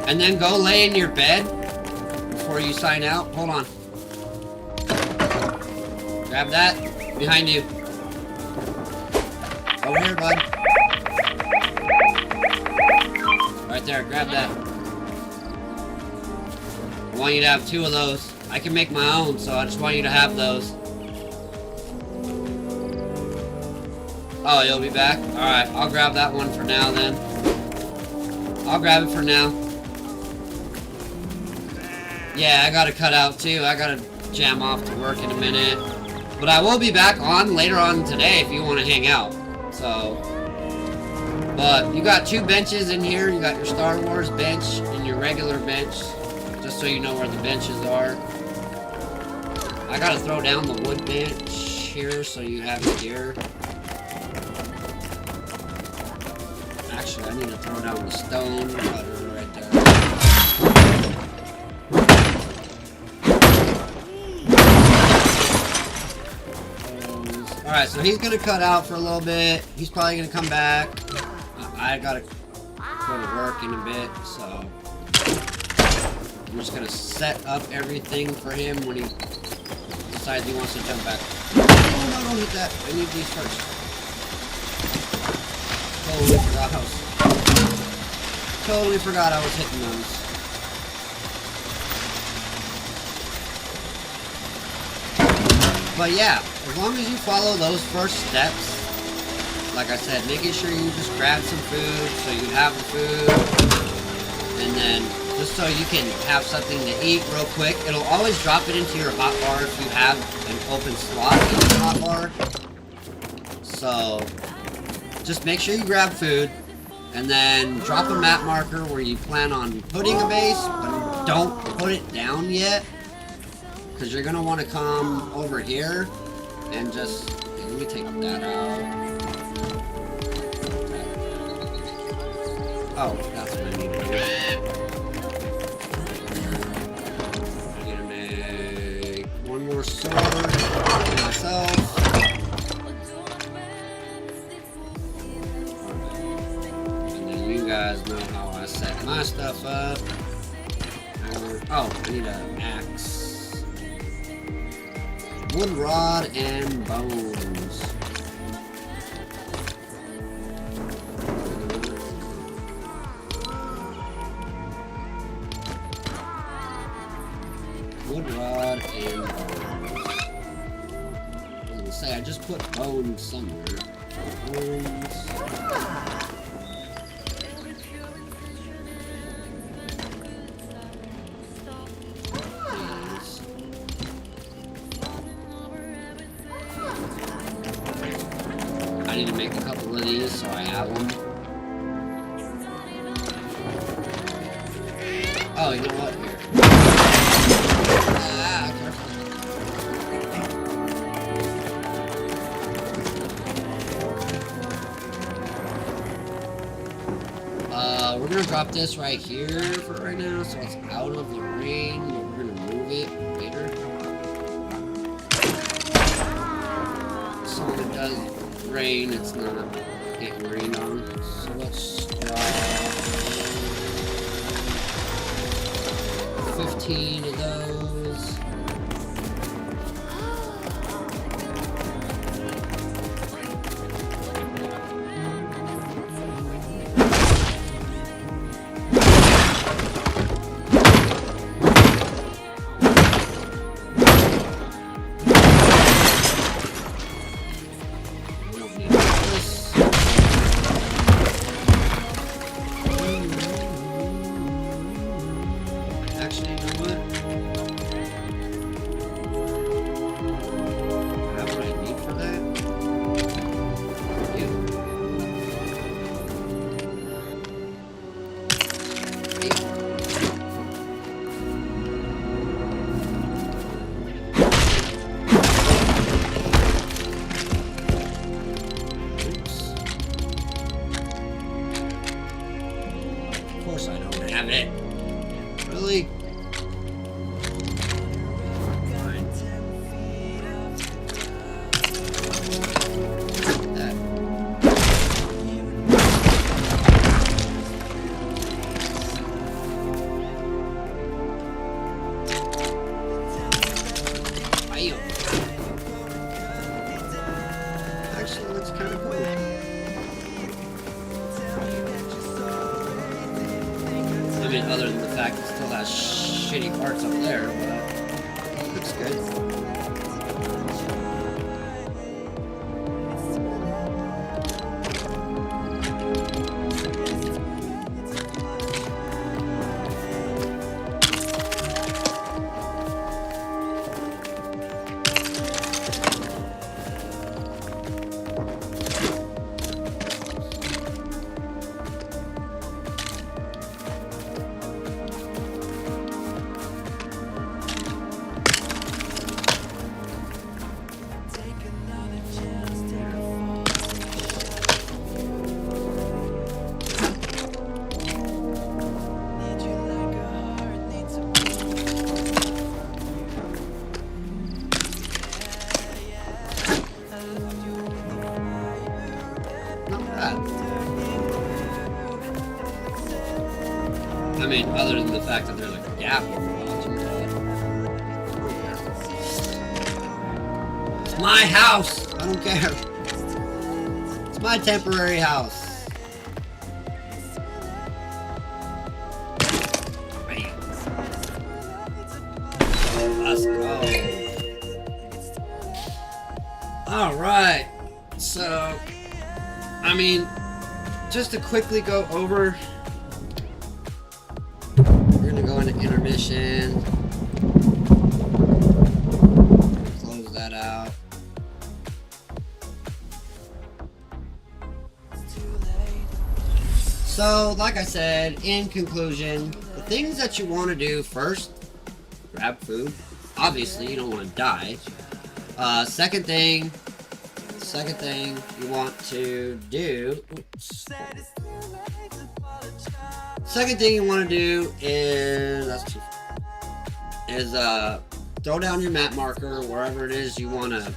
And then go lay in your bed before you sign out. Hold on. Grab that. Behind you. Over here, bud. Right there. Grab that. I want you to have 2 of those. I can make my own, so I just want you to have those. Oh, you'll be back? Alright, I'll grab that one for now then. I'll grab it for now. Yeah, I gotta cut out too. I gotta jam off to work in a minute. But I will be back on later on today if you want to hang out. So, but you got 2 benches in here. You got your Star Wars bench and your regular bench. Just so you know where the benches are. I gotta throw down the wood bench here so you have it here. Actually, I need to throw down the stone cutter right there. Alright, so he's gonna cut out for a little bit. He's probably gonna come back. I gotta go to work in a bit, so I'm just gonna set up everything for him when he decides he wants to jump back. No, don't hit that. I need these first. Totally forgot I was hitting those. But yeah, as long as you follow those first steps, like I said, making sure you just grab some food so you have the food, and then just so you can have something to eat real quick. It'll always drop it into your hotbar if you have an open slot in your hotbar. So just make sure you grab food, and then drop a map marker where you plan on putting a base, but don't put it down yet, because you're going to want to come over here and just, okay, let me take that out. Oh, that's what I need to do. I need to make 1 more sword for myself. You guys know how I set my stuff up. Oh, I need an axe. Wood rod and bones. Wood rod and bones. I was gonna say, I just put bones somewhere. Bones. I need to make a couple of these so I have them. Oh, you know what? Here. Ah, careful. We're gonna drop this right here for right now, so it's out of the rain. We're gonna move it later. So it does rain, it's not getting rained on. So let's drop 15 of those. Bam. Actually, that's kind of cool. I mean, other than the fact it still has shitty parts up there, but it looks good. I mean, other than the fact that there's a gap over the bottom. It's my house! I don't care. It's my temporary house. Bam. Let's go. Alright. So, I mean, just to quickly go over, we're gonna go into intermission. Close that out. So, like I said, in conclusion, the things that you want to do first, grab food. Obviously, you don't want to die. Second thing you want to do, second thing you want to do is, throw down your map marker wherever it is you want to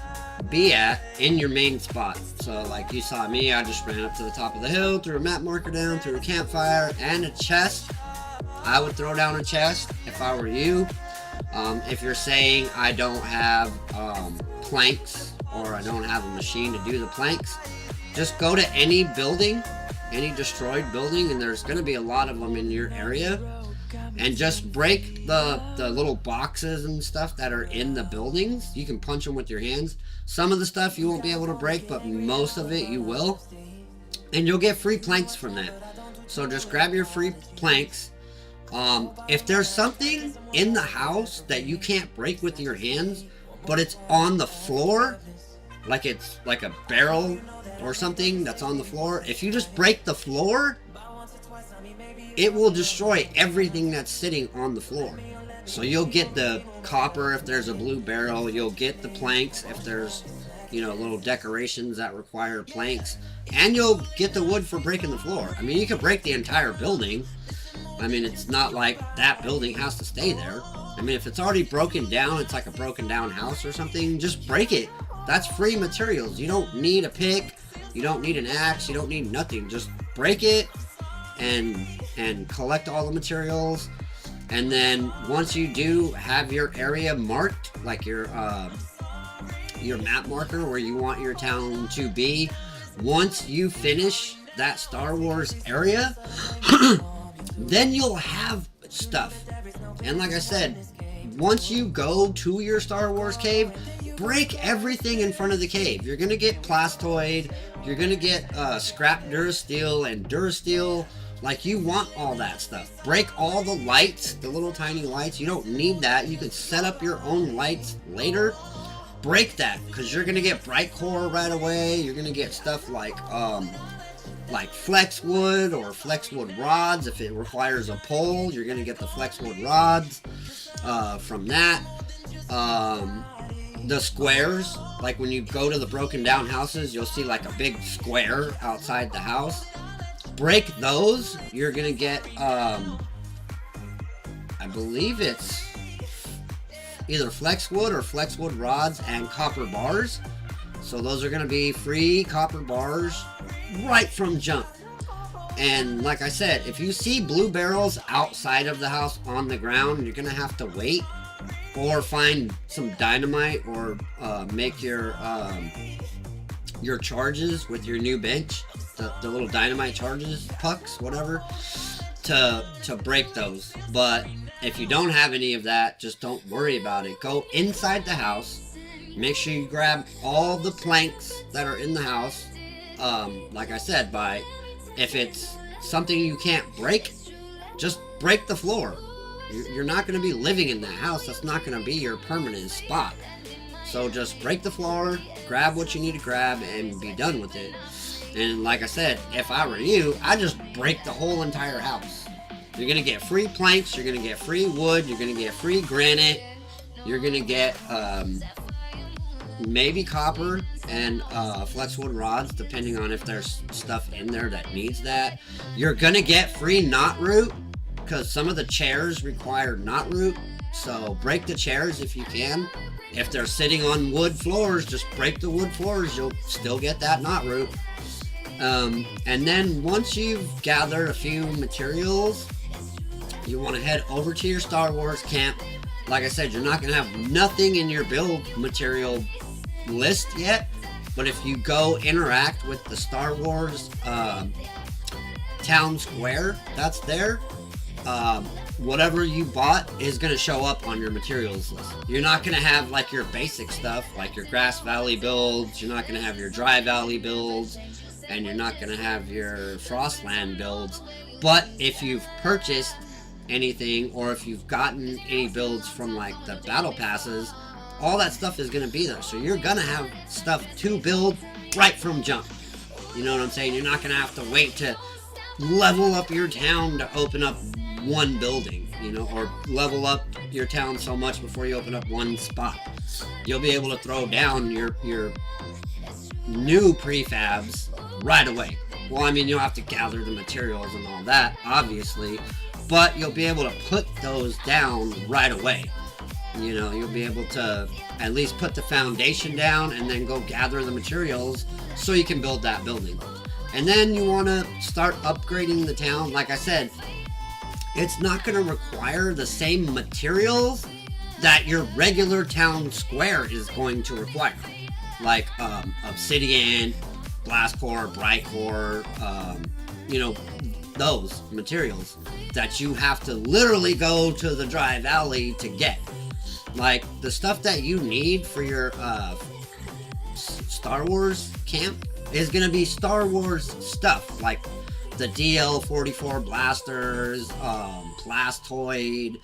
be at in your main spot. So like you saw me, I just ran up to the top of the hill, threw a map marker down, threw a campfire and a chest. I would throw down a chest if I were you. If you're saying I don't have planks, or I don't have a machine to do the planks, just go to any building, any destroyed building, and there's going to be a lot of them in your area, and just break the little boxes and stuff that are in the buildings. You can punch them with your hands. Some of the stuff you won't be able to break, but most of it you will, and you'll get free planks from that. So just grab your free planks. If there's something in the house that you can't break with your hands, but it's on the floor, like it's like a barrel or something that's on the floor, if you just break the floor, it will destroy everything that's sitting on the floor. So you'll get the copper if there's a blue barrel, you'll get the planks if there's, you know, little decorations that require planks, and you'll get the wood for breaking the floor. I mean, you can break the entire building. I mean, it's not like that building has to stay there. I mean, if it's already broken down, it's like a broken down house or something, just break it. That's free materials. You don't need a pick, you don't need an axe, you don't need nothing. Just break it and collect all the materials. And then once you do have your area marked, like your map marker where you want your town to be, once you finish that Star Wars area, then you'll have stuff. And like I said, once you go to your Star Wars cave, break everything in front of the cave. You're gonna get plastoid, you're gonna get scrap durasteel and durasteel. Like, you want all that stuff. Break all the lights, the little tiny lights. You don't need that. You can set up your own lights later. Break that, because you're gonna get bright core right away. You're gonna get stuff like flex wood or flex wood rods. If it requires a pole, you're gonna get the flex wood rods from that. The squares, like when you go to the broken down houses, you'll see like a big square outside the house. Break those. You're gonna get I believe it's either flex wood or flex wood rods and copper bars. So those are gonna be free copper bars right from jump. And like I said, if you see blue barrels outside of the house on the ground, you're gonna have to wait or find some dynamite, or make your charges with your new bench, the little dynamite charges, pucks, whatever, to break those. But if you don't have any of that, just don't worry about it. Go inside the house, make sure you grab all the planks that are in the house. Like I said, if it's something you can't break, just break the floor. You're not going to be living in that house. That's not going to be your permanent spot. So just break the floor, grab what you need to grab, and be done with it. And like I said, if I were you, I'd just break the whole entire house. You're going to get free planks, you're going to get free wood, you're going to get free granite, you're going to get maybe copper and flexwood rods, depending on if there's stuff in there that needs that. You're going to get free knot root, because some of the chairs require knot root. So break the chairs if you can. If they're sitting on wood floors, just break the wood floors. You'll still get that knot root. And then once you've gathered a few materials, you want to head over to your Star Wars camp. Like I said, you're not going to have nothing in your build material list yet. But if you go interact with the Star Wars town square that's there, whatever you bought is going to show up on your materials list. You're not going to have like your basic stuff, like your Grass Valley builds. You're not going to have your Dry Valley builds, and you're not going to have your Frostland builds. But if you've purchased anything, or if you've gotten any builds from like the battle passes, all that stuff is going to be there. So you're going to have stuff to build right from jump. You know what I'm saying? You're not going to have to wait to level up your town to open up one building, you know, or level up your town so much before you open up one spot. You'll be able to throw down your new prefabs right away. Well, I mean, you'll have to gather the materials and all that, obviously, but you'll be able to put those down right away. You know, you'll be able to at least put the foundation down and then go gather the materials so you can build that building. And then you want to start upgrading the town. Like I said, it's not going to require the same materials that your regular town square is going to require. Like obsidian, blast core, bright core, you know, those materials that you have to literally go to the Dry Valley to get. Like the stuff that you need for your Star Wars camp is going to be Star Wars stuff, like the DL-44 blasters, Blastoid,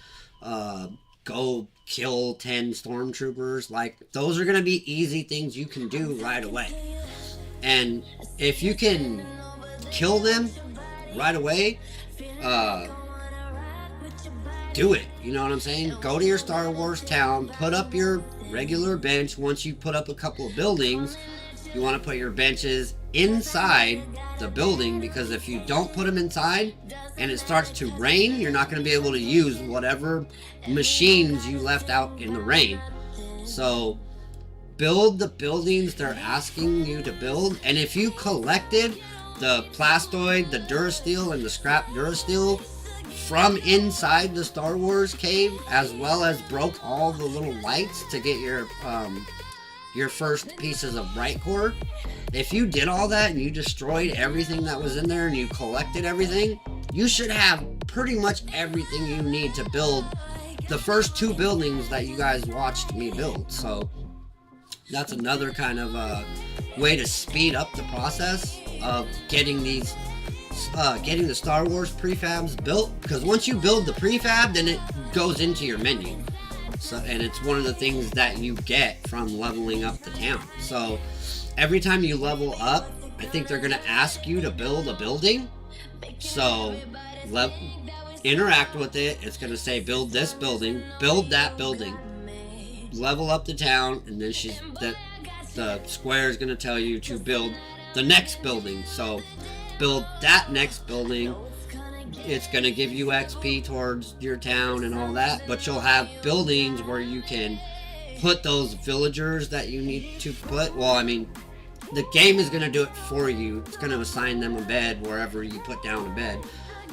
go kill 10 stormtroopers. Like, those are going to be easy things you can do right away. And if you can kill them right away, do it. You know what I'm saying? Go to your Star Wars town, put up your regular bench. Once you put up a couple of buildings, you want to put your benches inside the building, because if you don't put them inside and it starts to rain, you're not going to be able to use whatever machines you left out in the rain. So build the buildings they're asking you to build. And if you collected the Plastoid, the Durasteel, and the scrap Durasteel from inside the Star Wars cave, as well as broke all the little lights to get your first pieces of bright core, if you did all that and you destroyed everything that was in there and you collected everything, you should have pretty much everything you need to build the first 2 buildings that you guys watched me build. So that's another kind of way to speed up the process of getting these getting the Star Wars prefabs built, because once you build the prefab, then it goes into your menu. So, and it's one of the things that you get from leveling up the town. So every time you level up, I think they're going to ask you to build a building. So interact with it. It's going to say build this building, build that building, level up the town, and then the square is going to tell you to build the next building. So build that next building. It's going to give you XP towards your town and all that, but you'll have buildings where you can put those villagers that you need to put. Well, I mean, the game is going to do it for you. It's going to assign them a bed wherever you put down a bed.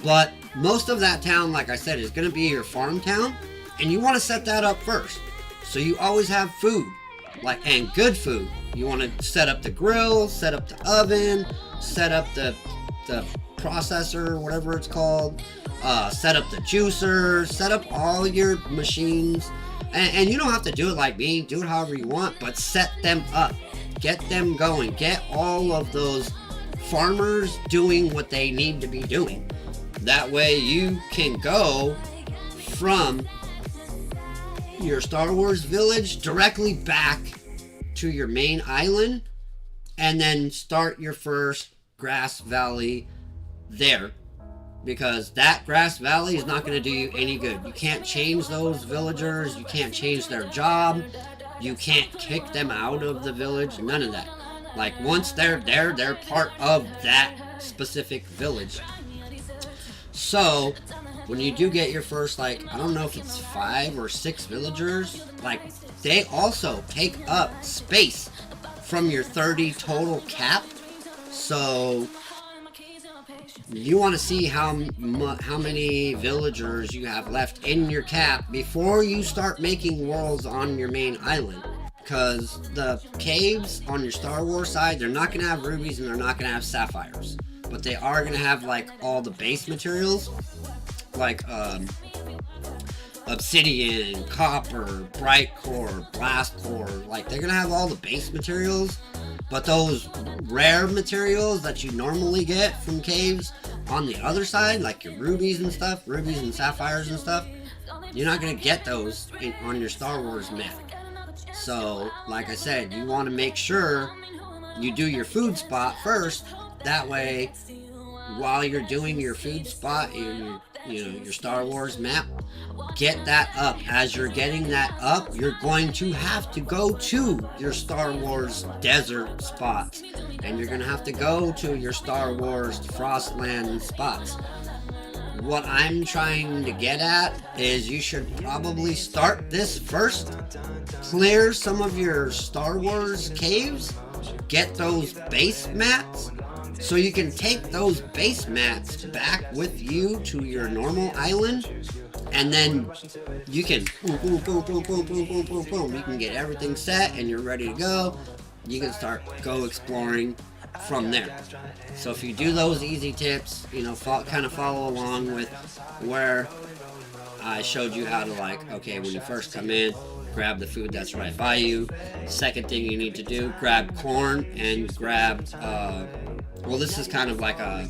But most of that town, like I said, is going to be your farm town, and you want to set that up first. So you always have food, like, and good food. You want to set up the grill, set up the oven, set up the processor, whatever it's called, set up the juicer, set up all your machines. And you don't have to do it like me, do it however you want, but set them up, get them going, get all of those farmers doing what they need to be doing. That way you can go from your Star Wars village directly back to your main island and then start your first grass valley there, because that grass valley is not going to do you any good. You can't change those villagers, you can't change their job, you can't kick them out of the village, none of that. Like, once they're there, they're part of that specific village. So when you do get your first, like, I don't know if it's 5 or 6 villagers, like, they also take up space from your 30 total cap. So you want to see how many villagers you have left in your cap before you start making worlds on your main island. Because the caves on your Star Wars side, they're not going to have rubies and they're not going to have sapphires. But they are going to have, like, all the base materials. Like, obsidian, copper, bright core, blast core. Like, they're going to have all the base materials. But those rare materials that you normally get from caves on the other side, like your rubies and stuff, rubies and sapphires and stuff, you're not going to get those on your Star Wars map. So, like I said, you want to make sure you do your food spot first. That way, while you're doing your food spot in your Star Wars map, get that up. As you're getting that up, you're going to have to go to your Star Wars desert spots, and you're going to have to go to your Star Wars Frostland spots. What I'm trying to get at is you should probably start this first, clear some of your Star Wars caves, get those base mats, so you can take those base mats back with you to your normal island, and then you can boom, boom, boom, boom, boom, boom, boom, boom, boom. You can get everything set and you're ready to go. You can start exploring from there. So if you do those easy tips, kind of follow along with where I showed you how to, like, okay, when you first come in, grab the food that's right by you. Second thing you need to do, grab corn and grab, well, this is kind of like a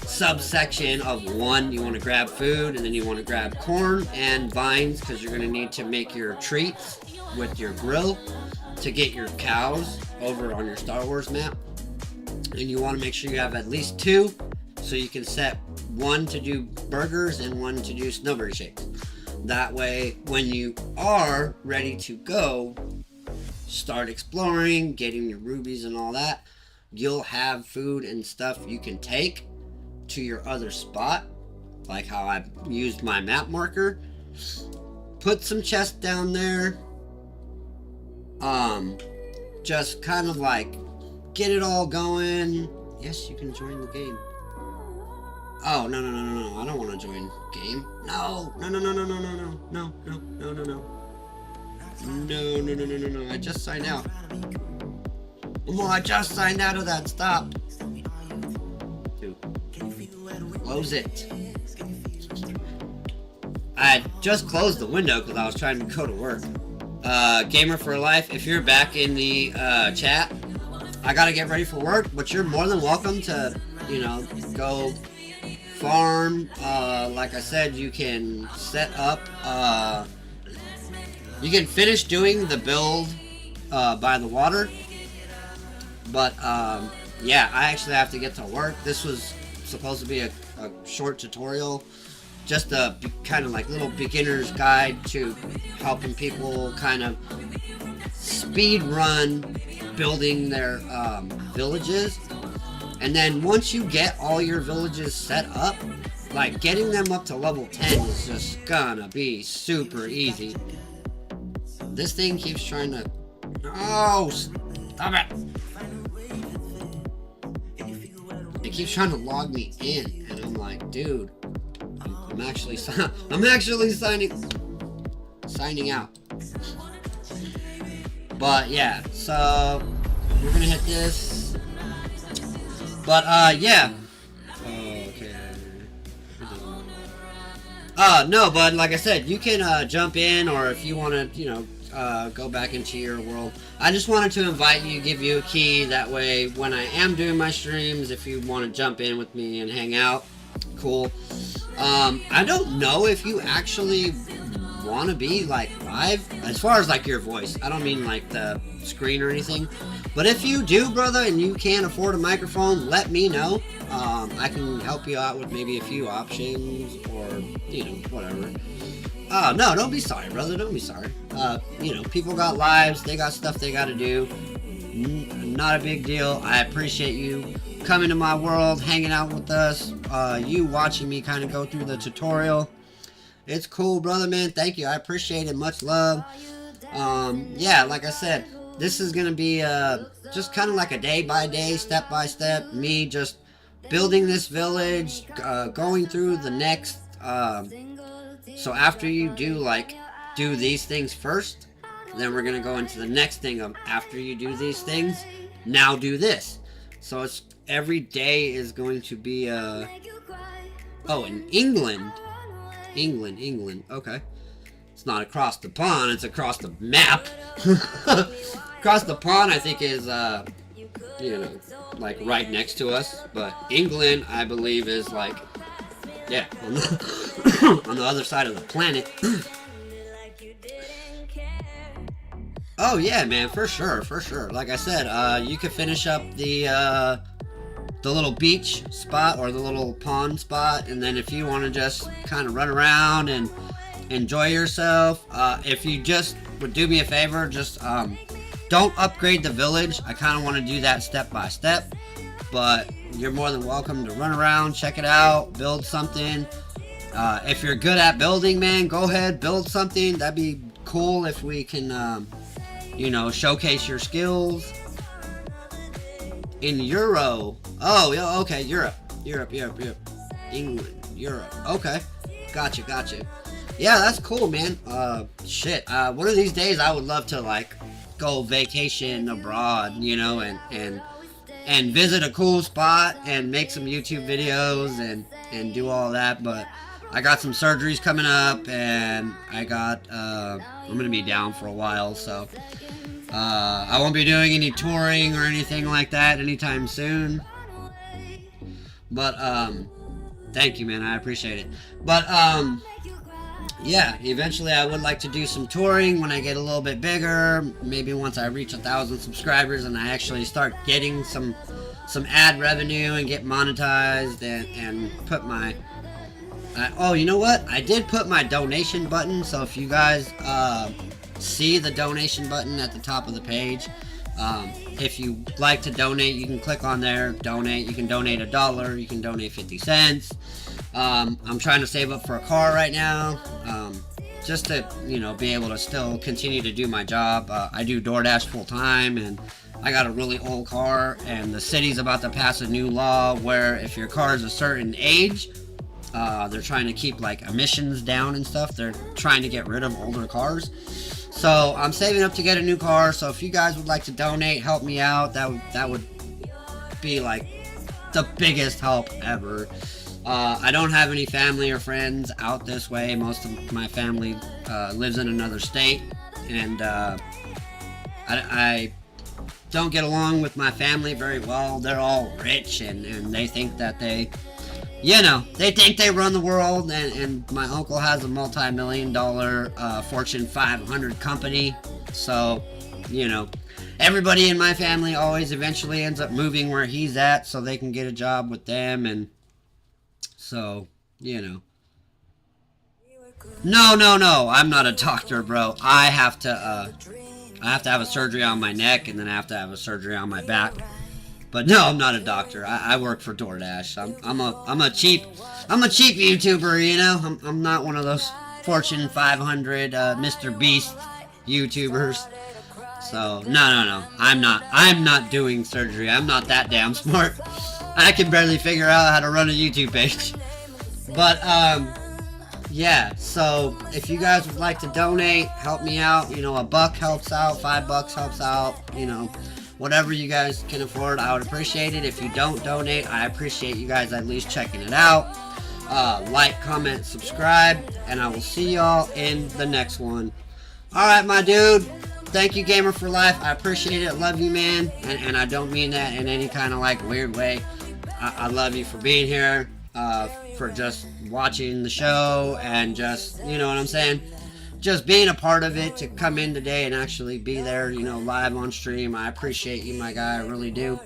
subsection of one. You want to grab food, and then you want to grab corn and vines, because you're going to need to make your treats with your grill to get your cows over on your Star Wars map. And you want to make sure you have at least 2, so you can set one to do burgers and one to do snowberry shakes. That way, when you are ready to go, start exploring, getting your rubies and all that, you'll have food and stuff you can take to your other spot, like how I used my map marker. Put some chests down there. Just kind of like get it all going. Yes, you can join the game. Oh, no, I don't want to join game. No. I just signed out. Well, I just signed out of that. Stop. Dude. Close it. I just closed the window because I was trying to go to work. Gamer for Life, if you're back in the chat, I gotta get ready for work, but you're more than welcome to, go farm. Like I said, you can set up, you can finish doing the build by the water, but yeah, I actually have to get to work. This was supposed to be a short tutorial, just a kind of like little beginner's guide to helping people kind of speed run building their villages. And then once you get all your villages set up, like getting them up to level 10 is just gonna be super easy. This thing keeps trying to... Oh, stop it! It keeps trying to log me in, and I'm like, dude, I'm actually signing out. But yeah, so we're gonna hit this. But yeah. Okay. No, but like I said, you can jump in, or if you want to, you know, go back into your world. I just wanted to invite you, give you a key. That way, when I am doing my streams, if you want to jump in with me and hang out, cool. I don't know if you actually want to be like live as far as like your voice. I don't mean like the screen or anything, but if you do, brother, and you can't afford a microphone, let me know. I can help you out with maybe a few options, or you know, whatever. No, don't be sorry, brother, don't be sorry. You know, people got lives, they got stuff they got to do. Not a big deal. I appreciate you coming to my world, hanging out with us, you watching me kind of go through the tutorial. It's cool, brother, man. Thank you. I appreciate it. Much love. Yeah, like I said, this is going to be just kind of like a day-by-day, step-by-step, me just building this village, going through the next, so after you do these things first, then we're going to go into the next thing of after you do these things, now do this. So it's every day is going to be, oh, in England, okay. It's not across the pond, it's across the map. Across the pond, I think, is, you know, like right next to us. But England, I believe, is like, yeah, on the, on the other side of the planet. Oh yeah, man, for sure, for sure. Like I said, you could finish up the little beach spot or the little pond spot, and then if you want to just kind of run around and enjoy yourself, if you just would do me a favor, just don't upgrade the village. I kind of want to do that step by step, but you're more than welcome to run around, check it out, build something. If you're good at building, man, go ahead, build something. That'd be cool if we can, you know, showcase your skills. In Euro. Oh, yeah, okay, Europe. England, Europe. Okay. Gotcha. Yeah, that's cool, man. Shit. One of these days I would love to, like, go vacation abroad, you know, and visit a cool spot and make some YouTube videos and do all that, but I got some surgeries coming up, and I got, I'm gonna be down for a while, so I won't be doing any touring or anything like that anytime soon. But, thank you, man. I appreciate it. But, yeah, eventually I would like to do some touring when I get a little bit bigger. Maybe once I reach 1,000 subscribers and I actually start getting some ad revenue and get monetized and put my... oh, you know what? I did put my donation button, so if you guys, see the donation button at the top of the page. If you like to donate, you can click on there, donate. You can donate $1, you can donate 50 cents. I'm trying to save up for a car right now, just to, you know, be able to still continue to do my job. I do DoorDash full time, and I got a really old car, and the city's about to pass a new law where if your car is a certain age, they're trying to keep like emissions down and stuff. They're trying to get rid of older cars. So I'm saving up to get a new car. So if you guys would like to donate, help me out, that would be like the biggest help ever. I don't have any family or friends out this way. Most of my family lives in another state, and I don't get along with my family very well. They're all rich, and they think that they, you know, they think they run the world, and my uncle has a multi-million-dollar Fortune 500 company, so, you know, everybody in my family always eventually ends up moving where he's at so they can get a job with them, and so, you know. No, I'm not a doctor, bro. I have to have a surgery on my neck, and then I have to have a surgery on my back. But no, I'm not a doctor. I work for DoorDash. I'm a cheap YouTuber, you know. I'm not one of those Fortune 500 Mr. Beast YouTubers. So no. I'm not doing surgery. I'm not that damn smart. I can barely figure out how to run a YouTube page. But yeah, so if you guys would like to donate, help me out. You know, $1 helps out, $5 helps out. You know, whatever you guys can afford, I would appreciate it. If you don't donate, I appreciate you guys at least checking it out. Like, comment, subscribe, and I will see y'all in the next one. Alright, my dude. Thank you, Gamer for Life. I appreciate it. Love you, man. And I don't mean that in any kind of like weird way. I love you for being here, for just watching the show, and just, you know what I'm saying? Just being a part of it, to come in today and actually be there, you know, live on stream. I appreciate you, my guy. I really do.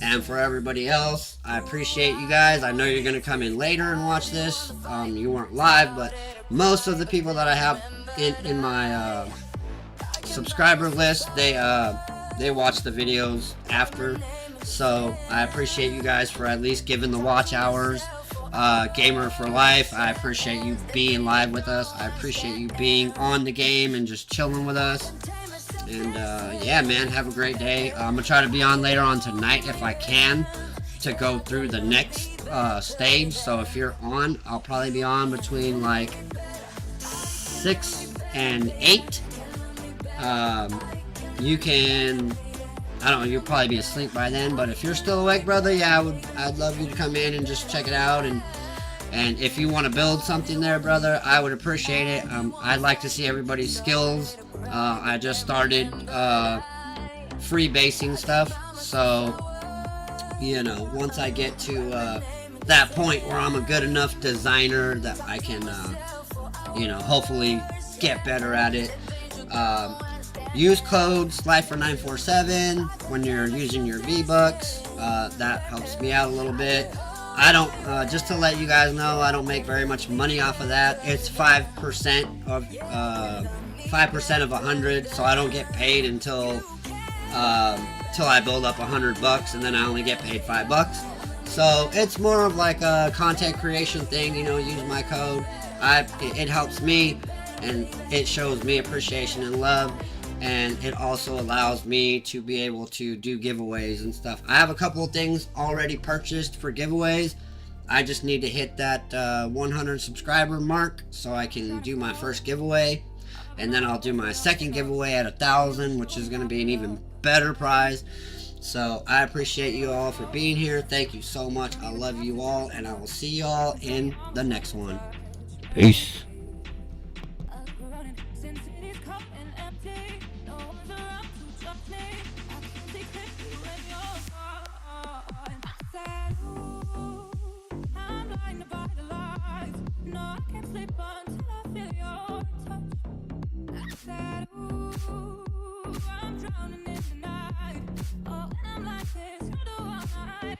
And for everybody else, I appreciate you guys. I know you're going to come in later and watch this. You weren't live, but most of the people that I have in my subscriber list, they watch the videos after. So I appreciate you guys for at least giving the watch hours. Gamer for Life, I appreciate you being live with us. I appreciate you being on the game and just chilling with us. And yeah, man, have a great day. I'm gonna try to be on later on tonight if I can, to go through the next stage. So if you're on, I'll probably be on between like 6 and 8. You can, I don't know, you'll probably be asleep by then, but if you're still awake, brother, yeah, I'd love you to come in and just check it out. And if you want to build something there, brother, I would appreciate it. I'd like to see everybody's skills. I just started free basing stuff, so, you know, once I get to that point where I'm a good enough designer that I can, you know, hopefully get better at it. Use code Slipher947 when you're using your V-Bucks. That helps me out a little bit. I don't, just to let you guys know, I don't make very much money off of that. It's 5% of 5% of 100, so I don't get paid until I build up $100, and then I only get paid $5. So it's more of like a content creation thing, you know. Use my code. It helps me, and it shows me appreciation and love. And it also allows me to be able to do giveaways and stuff. I have a couple of things already purchased for giveaways. I just need to hit that 100 subscriber mark so I can do my first giveaway. And then I'll do my second giveaway at 1,000, which is going to be an even better prize. So I appreciate you all for being here. Thank you so much. I love you all, and I will see you all in the next one. Peace. I'm drowning in the night. Oh, and I'm like this, you do all night.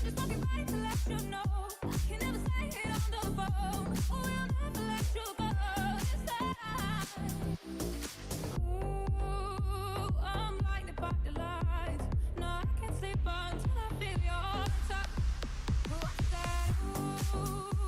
Just walking by to let you know. Can never say it on the phone. Oh, we'll never let you go. Ooh, I'm blinded by the lights. No, I can't sleep until I feel your touch. What's that? Ooh.